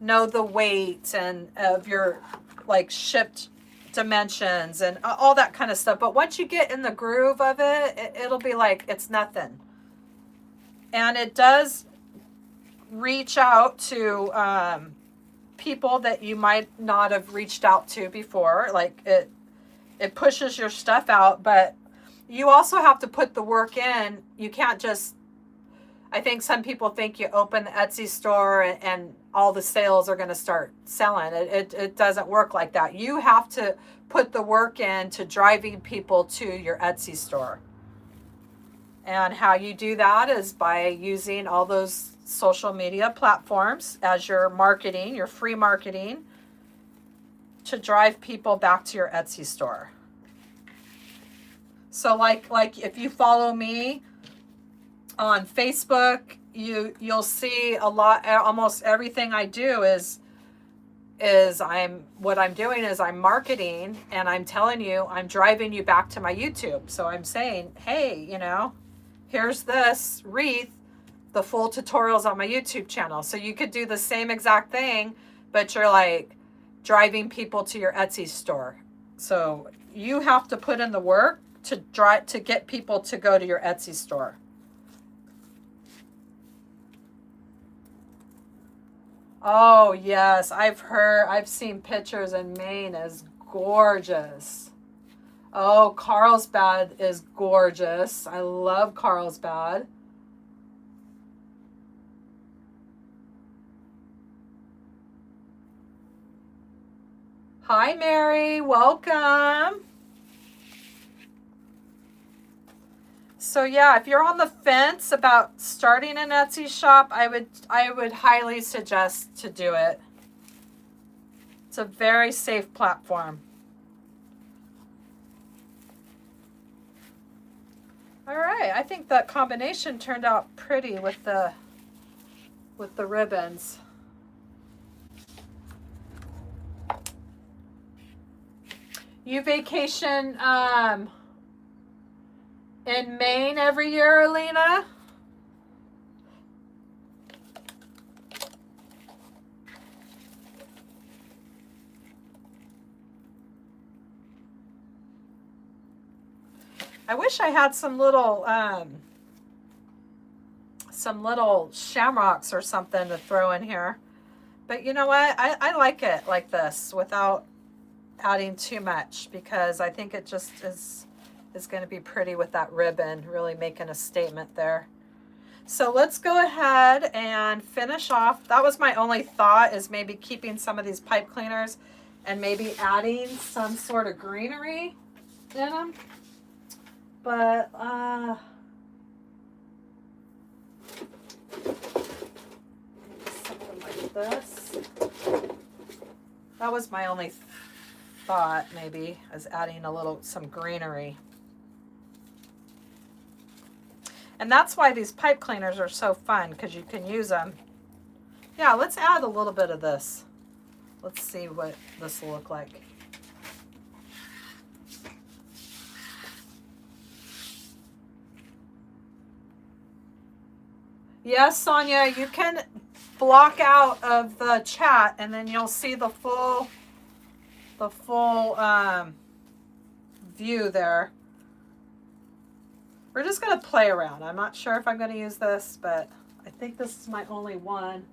know the weight and of your, like, shipped dimensions and all that kind of stuff. But once you get in the groove of it, it'll be like it's nothing. And it does reach out to people that you might not have reached out to before. Like it pushes your stuff out, but you also have to put the work in. You can't just, I think some people think you open the Etsy store and all the sales are going to start selling. It doesn't work like that. You have to put the work in to driving people to your Etsy store. And how you do that is by using all those social media platforms as your marketing, your free marketing, to drive people back to your Etsy store. So like if you follow me on Facebook, you'll see a lot, almost everything I do is what I'm doing is I'm marketing, and I'm telling you, I'm driving you back to my YouTube. So I'm saying, hey, you know, here's this wreath, the full tutorials on my YouTube channel. So you could do the same exact thing, but you're like driving people to your Etsy store. So you have to put in the work to get people to go to your Etsy store. Oh yes, I've seen pictures, and Maine is gorgeous. Oh, Carlsbad is gorgeous. I love Carlsbad. Hi, Mary. Welcome. So yeah, if you're on the fence about starting an Etsy shop, I would highly suggest to do it. It's a very safe platform. All right, I think that combination turned out pretty with the ribbons. You vacation in Maine every year, Alina? I wish I had some little shamrocks or something to throw in here. But you know what? I like it like this without adding too much, because I think it just is going to be pretty with that ribbon, really making a statement there. So let's go ahead and finish off. That was my only thought, is maybe keeping some of these pipe cleaners and maybe adding some sort of greenery in them. But something like this. That was my only thought, maybe, is adding some greenery. And that's why these pipe cleaners are so fun, because you can use them. Yeah, let's add a little bit of this. Let's see what this will look like. Yes, Sonia, you can block out of the chat, and then you'll see the full view there. We're just going to play around. I'm not sure if I'm going to use this, but I think this is my only one.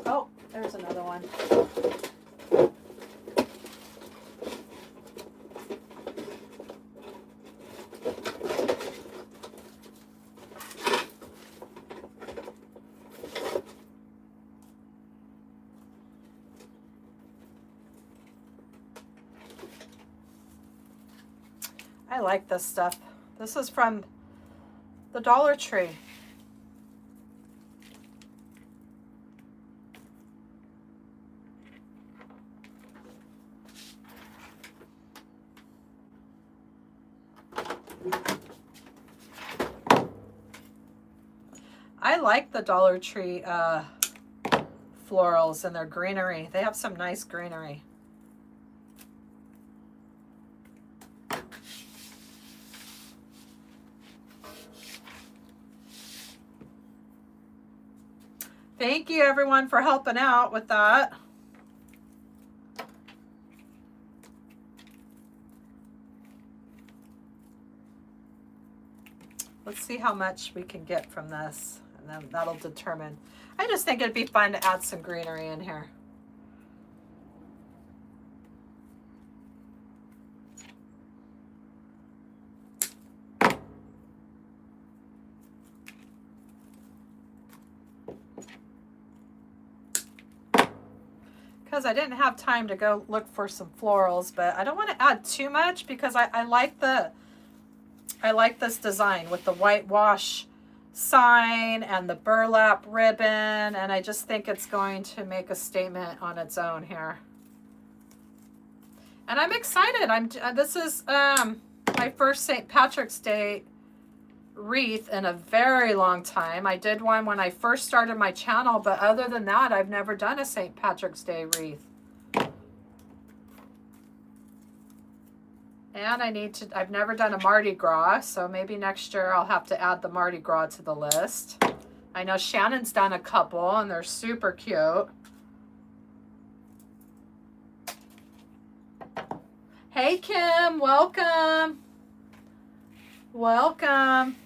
Oh, there's another one. I like this stuff. This is from the Dollar Tree. I like the Dollar Tree florals and their greenery. They have some nice greenery. Thank you, everyone, for helping out with that. Let's see how much we can get from this, and then that'll determine. I just think it'd be fun to add some greenery in here. because I didn't have time to go look for some florals, but I don't want to add too much because I like this design with the whitewash sign and the burlap ribbon, and I just think it's going to make a statement on its own here. And I'm excited. This is my first St. Patrick's Day wreath in a very long time. I did one when I first started my channel, but other than that, I've never done a St. Patrick's Day wreath. And I've never done a Mardi Gras, so maybe next year I'll have to add the Mardi Gras to the list. I know Shannon's done a couple and they're super cute. Hey Kim, welcome. Welcome.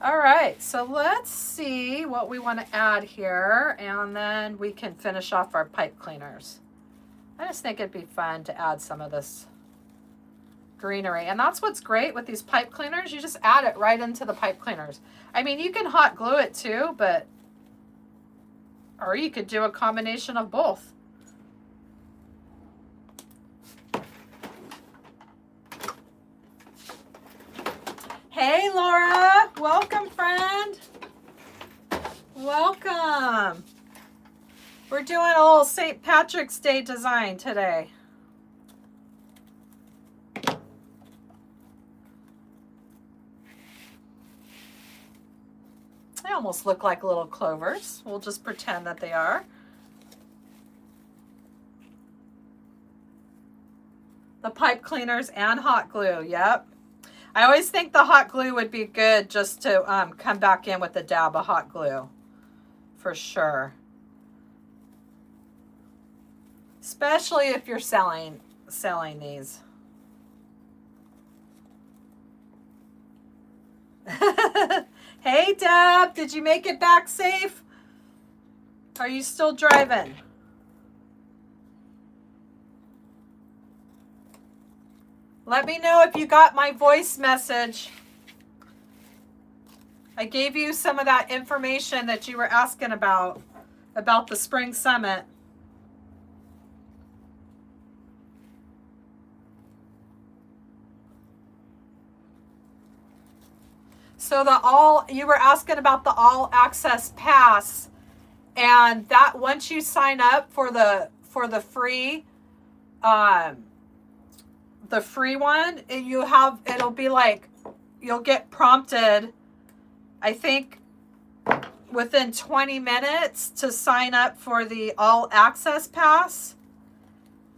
All right, so let's see what we want to add here, and then we can finish off our pipe cleaners. I just think it'd be fun to add some of this greenery, and that's what's great with these pipe cleaners. You just add it right into the pipe cleaners. I mean, you can hot glue it too, or you could do a combination of both. Hey Laura, welcome friend. Welcome. We're doing a little St. Patrick's Day design today. They almost look like little clovers. We'll just pretend that they are. The pipe cleaners and hot glue, yep. I always think the hot glue would be good just to come back in with a dab of hot glue, for sure. Especially if you're selling these. Hey Deb, did you make it back safe? Are you still driving? Let me know if you got my voice message. I gave you some of that information that you were asking about the spring summit. So you were asking about the all access pass, and that once you sign up for the free one, it'll be like, you'll get prompted, I think within 20 minutes to sign up for the all access pass.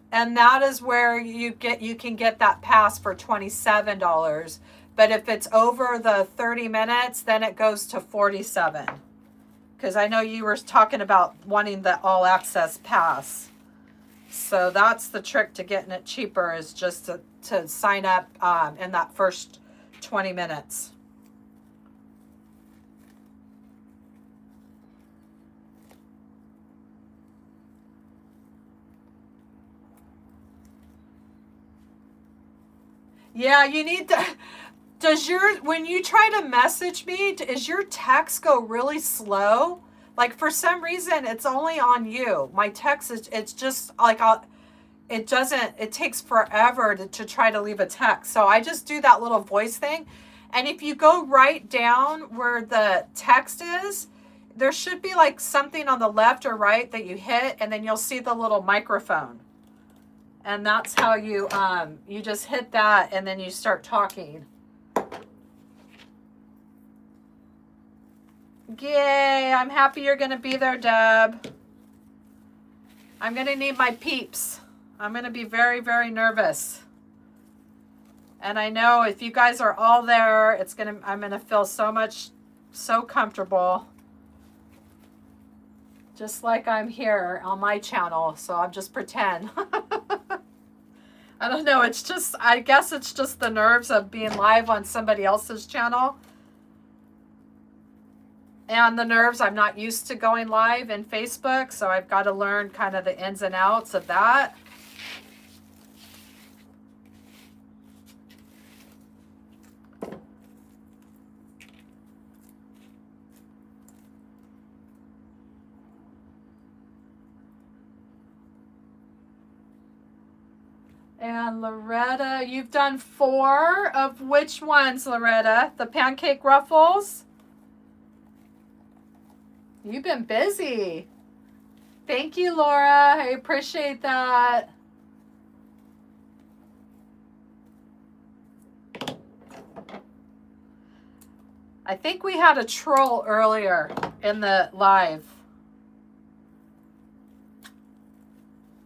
And that is where you can get that pass for $27. But if it's over the 30 minutes, then it goes to $47. Because I know you were talking about wanting the all access pass. So that's the trick to getting it cheaper, is just to sign up in that first 20 minutes. Yeah, you need to... when you try to message me, does your text go really slow? Like, for some reason, it's only on you. My text it's just like, it takes forever to try to leave a text. So I just do that little voice thing. And if you go right down where the text is, there should be like something on the left or right that you hit, and then you'll see the little microphone. And that's how you just hit that, and then you start talking. Yay, I'm happy you're going to be there, Deb. I'm going to need my peeps. I'm going to be very, very nervous. And I know if you guys are all there, I'm going to feel so comfortable. Just like I'm here on my channel, so I'll just pretend. I don't know, I guess it's just the nerves of being live on somebody else's channel. And the nerves, I'm not used to going live in Facebook, so I've got to learn kind of the ins and outs of that. And Loretta, you've done 4 of which ones, Loretta? The pancake ruffles? You've been busy. Thank you, Laura. I appreciate that. I think we had a troll earlier in the live.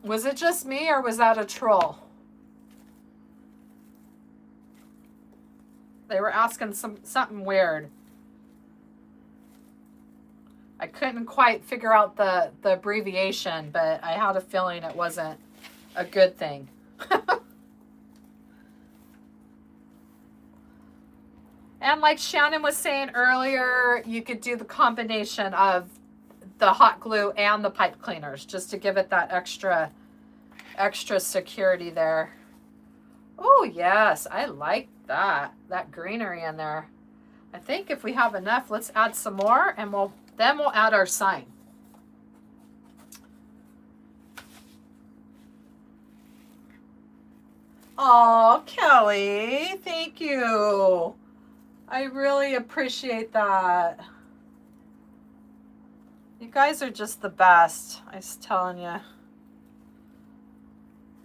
Was it just me or was that a troll? They were asking something weird. I couldn't quite figure out the abbreviation, but I had a feeling it wasn't a good thing. And like Shannon was saying earlier, you could do the combination of the hot glue and the pipe cleaners just to give it that extra security there. Oh yes, I like that greenery in there. I think if we have enough, let's add some more, and then we'll add our sign. Oh, Kelly, thank you. I really appreciate that. You guys are just the best. I was telling you.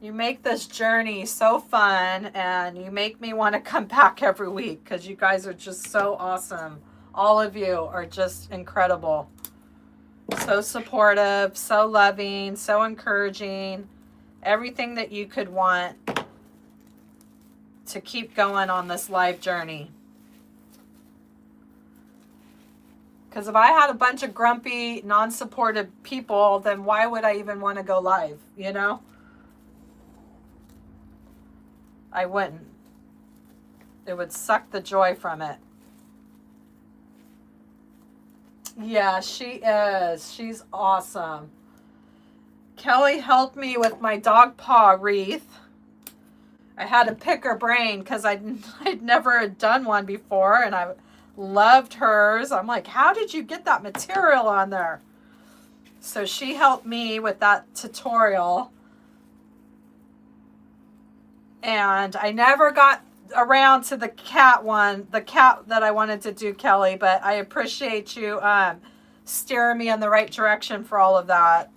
You make this journey so fun, and you make me want to come back every week because you guys are just so awesome. All of you are just incredible. So supportive, so loving, so encouraging. Everything that you could want to keep going on this life journey. Because if I had a bunch of grumpy, non-supportive people, then why would I even want to go live, you know? I wouldn't. It would suck the joy from it. Yeah, she is. She's awesome. Kelly helped me with my dog paw wreath. I had to pick her brain because I'd never done one before, and I loved hers. I'm like, how did you get that material on there? So she helped me with that tutorial. And I never got around to the cat one, the cat that I wanted to do, Kelly, but I appreciate you steering me in the right direction for all of that.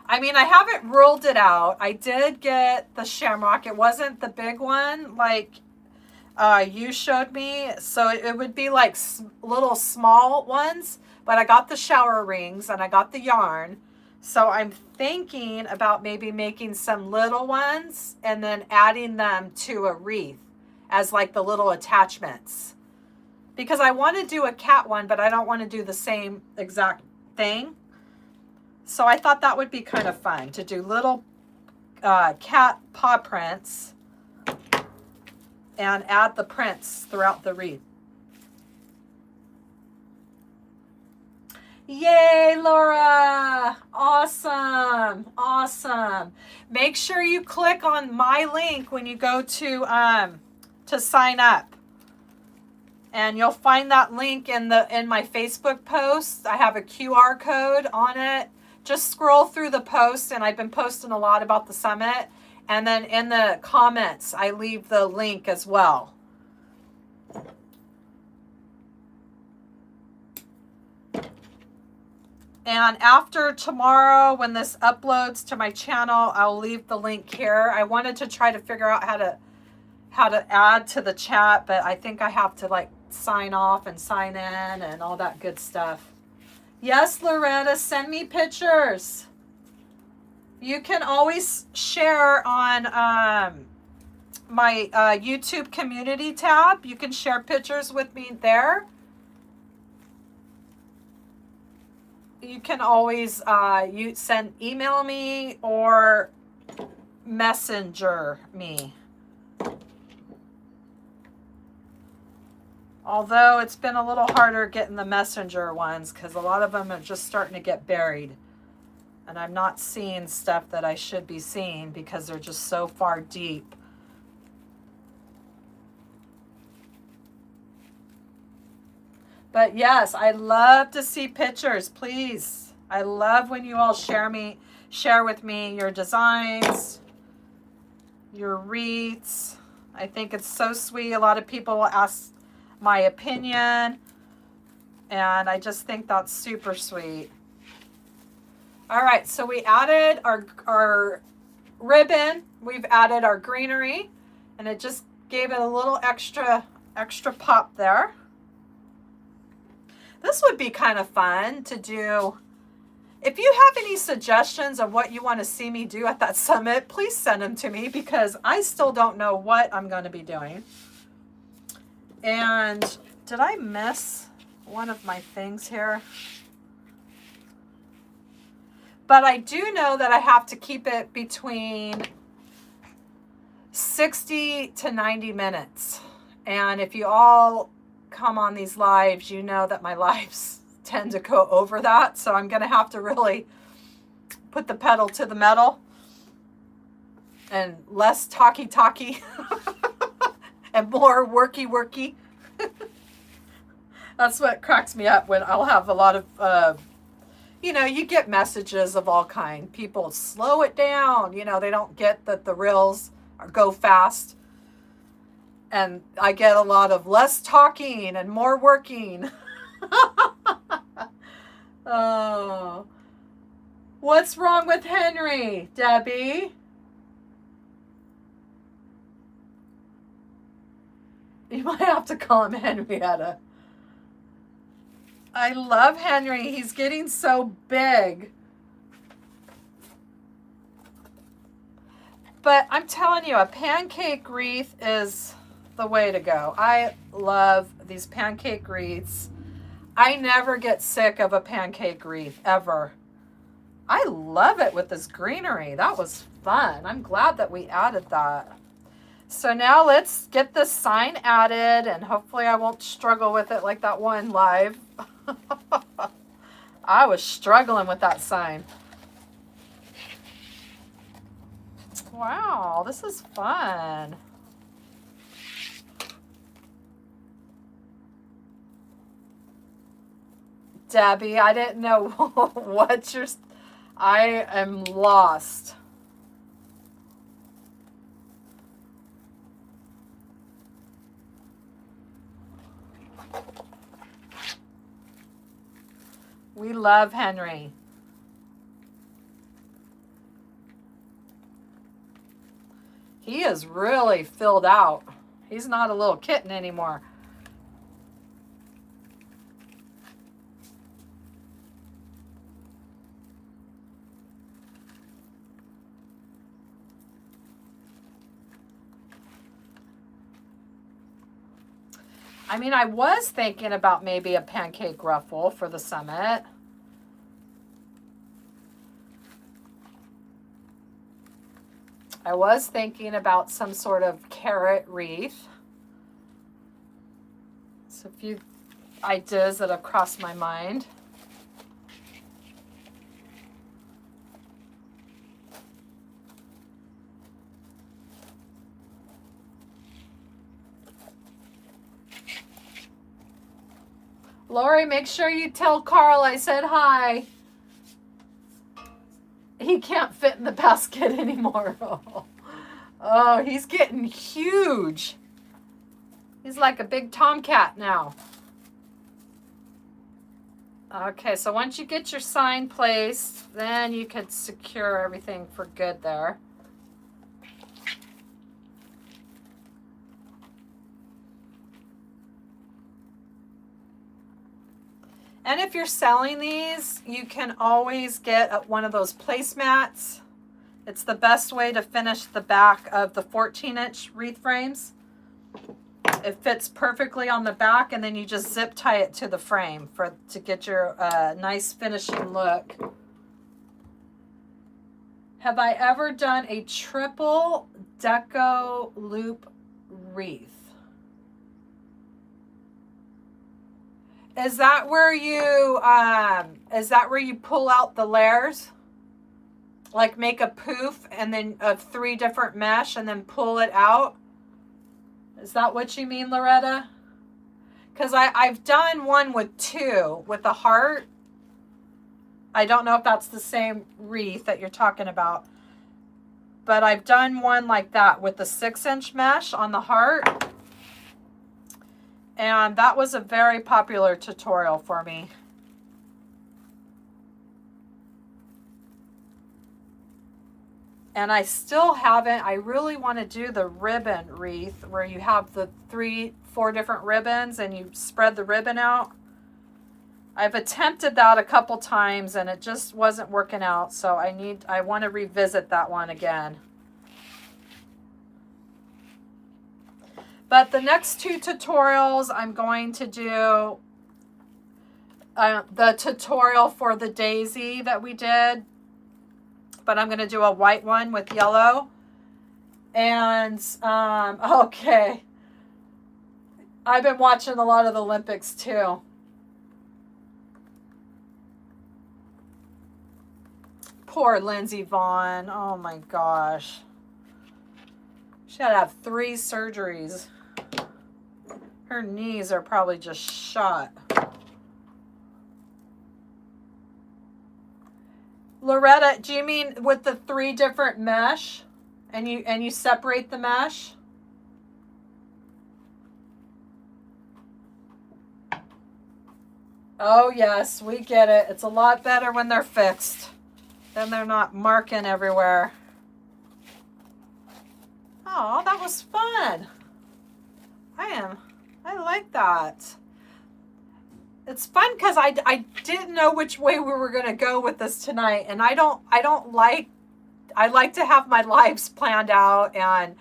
I mean, I haven't ruled it out. I did get the shamrock. It wasn't the big one like you showed me. So it would be like little small ones, but I got the shower rings and I got the yarn. So I'm thinking about maybe making some little ones and then adding them to a wreath as like the little attachments. Because I want to do a cat one, but I don't want to do the same exact thing. So I thought that would be kind of fun to do little cat paw prints and add the prints throughout the wreath. Yay, Laura! Awesome, awesome. Make sure you click on my link when you go to sign up, and you'll find that link in my Facebook post. I have a QR code on it. Just scroll through the post, and I've been posting a lot about the summit. And then in the comments, I leave the link as well. And after tomorrow, when this uploads to my channel, I'll leave the link here. I wanted to try to figure out how to add to the chat, but I think I have to like sign off and sign in and all that good stuff. Yes, Loretta, send me pictures. You can always share on my YouTube community tab. You can share pictures with me there. You can always email me or messenger me. Although it's been a little harder getting the messenger ones because a lot of them are just starting to get buried. And I'm not seeing stuff that I should be seeing because they're just so far deep. But yes, I love to see pictures, please. I love when you all share with me your designs. your wreaths. I think it's so sweet. A lot of people will ask my opinion, and I just think that's super sweet. All right, so we added our ribbon. We've added our greenery, and it just gave it a little extra pop there. This would be kind of fun to do. If you have any suggestions of what you want to see me do at that summit, please send them to me, because I still don't know what I'm going to be doing. And did I miss one of my things here? But I do know that I have to keep it between 60 to 90 minutes. And if you all come on these lives, you know that my lives tend to go over that. So I'm going to have to really put the pedal to the metal and less talky and more worky. That's what cracks me up when I'll have a lot of, you know, you get messages of all kind. People slow it down. You know, they don't get that the reels go fast. And I get a lot of less talking and more working. Oh, what's wrong with Henry, Debbie? You might have to call him Henrietta. I love Henry. He's getting so big. But I'm telling you, a pancake wreath is the way to go. I love these pancake wreaths. I never get sick of a pancake wreath, ever. I love it with this greenery. That was fun. I'm glad that we added that. So now let's get this sign added, and hopefully I won't struggle with it like that one live. I was struggling with that sign. Wow, this is fun. Debbie, I didn't know what you're... I am lost. We love Henry. He is really filled out. He's not a little kitten anymore. I mean, I was thinking about maybe a pancake ruffle for the summit. I was thinking about some sort of carrot wreath. So a few ideas that have crossed my mind. Lori, make sure you tell Carl I said hi. He can't fit in the basket anymore. Oh, he's getting huge. He's like a big tomcat now. Okay, so once you get your sign placed, then you can secure everything for good there. And if you're selling these, you can always get one of those placemats. It's the best way to finish the back of the 14-inch wreath frames. It fits perfectly on the back, and then you just zip tie it to the frame to get your nice finishing look. Have I ever done a triple deco loop wreath? Is that where you pull out the layers? Like make a poof and then of 3 different mesh and then pull it out? Is that what you mean, Loretta? Because I've done one with 2 with a heart. I don't know if that's the same wreath that you're talking about. but I've done one like that with the 6-inch mesh on the heart. And that was a very popular tutorial for me. And I still haven't, I really want to do the ribbon wreath where you have the 4 different ribbons and you spread the ribbon out. I've attempted that a couple times and it just wasn't working out. So I want to revisit that one again. But the next 2 tutorials, I'm going to do the tutorial for the daisy that we did. But I'm going to do a white one with yellow. And, okay. I've been watching a lot of the Olympics too. Poor Lindsey Vonn. Oh my gosh. She had to have 3 surgeries. Her knees are probably just shot. Loretta, do you mean with the 3 different mesh? And you separate the mesh? Oh yes, we get it. It's a lot better when they're fixed. Then they're not marking everywhere. Oh, that was fun. I like that. It's fun because I didn't know which way we were gonna go with this tonight, and I like to have my lives planned out, and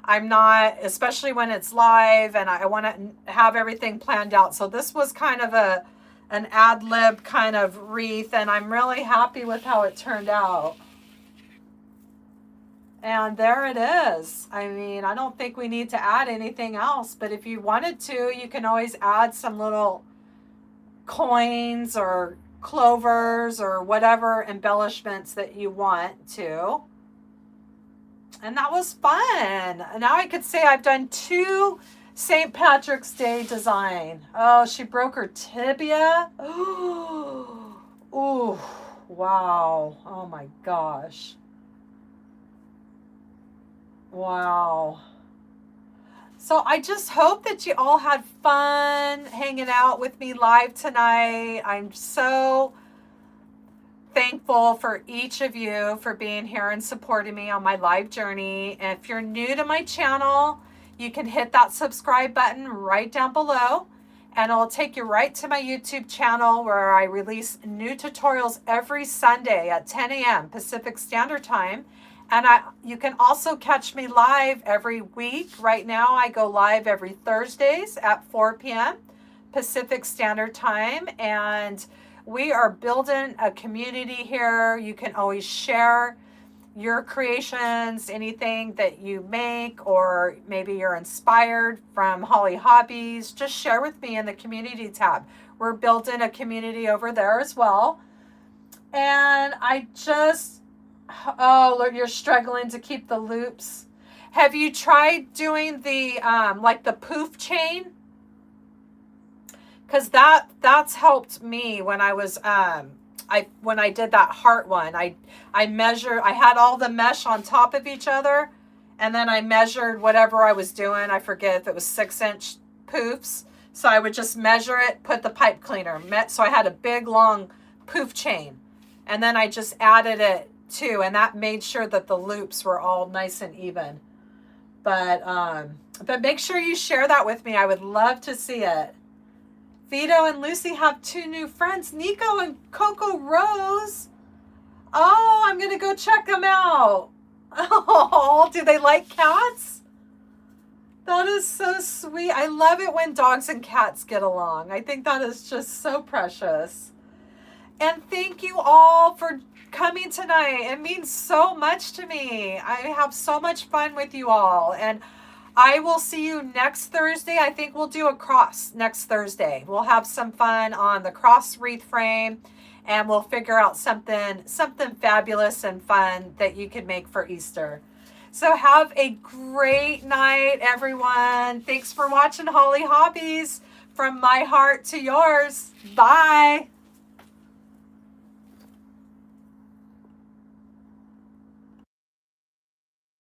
I'm not, especially when it's live, and I want to have everything planned out. So this was kind of an ad lib kind of wreath, and I'm really happy with how it turned out. And there it is. I mean, I don't think we need to add anything else, but if you wanted to, you can always add some little coins or clovers or whatever embellishments that you want to. And that was fun. Now I could say I've done 2 St. Patrick's Day design. Oh, she broke her tibia. Ooh, wow. Oh my gosh. Wow. So I just hope that you all had fun hanging out with me live tonight. I'm so thankful for each of you for being here and supporting me on my live journey. And if you're new to my channel, you can hit that subscribe button right down below, and it'll take you right to my YouTube channel where I release new tutorials every Sunday at 10 a.m. Pacific Standard Time. And you can also catch me live every week. Right now, I go live every Thursdays at 4 p.m. Pacific Standard Time. And we are building a community here. You can always share your creations, anything that you make, or maybe you're inspired from Hollie Hobbies. Just share with me in the community tab. We're building a community over there as well. And oh, look, you're struggling to keep the loops. Have you tried doing the, like the poof chain? Because that's helped me when I was, when I did that heart one. I had all the mesh on top of each other, and then I measured whatever I was doing. I forget if it was 6-inch poofs. So I would just measure it, put the pipe cleaner. So I had a big, long poof chain. And then I just added it too, and that made sure that the loops were all nice and even. But make sure you share that with me. I would love to see it. Vito and Lucy have 2 new friends, Nico and Coco Rose. Oh, I'm gonna go check them out. Oh, do they like cats? That is so sweet. I love it when dogs and cats get along. I think that is just so precious. And thank you all for coming tonight. It means so much to me. I have so much fun with you all, and I will see you next Thursday. I think we'll do a cross next Thursday. We'll have some fun on the cross wreath frame, and we'll figure out something fabulous and fun that you can make for Easter. So have a great night, everyone. Thanks for watching Hollie Hobbies. From my heart to yours. Bye.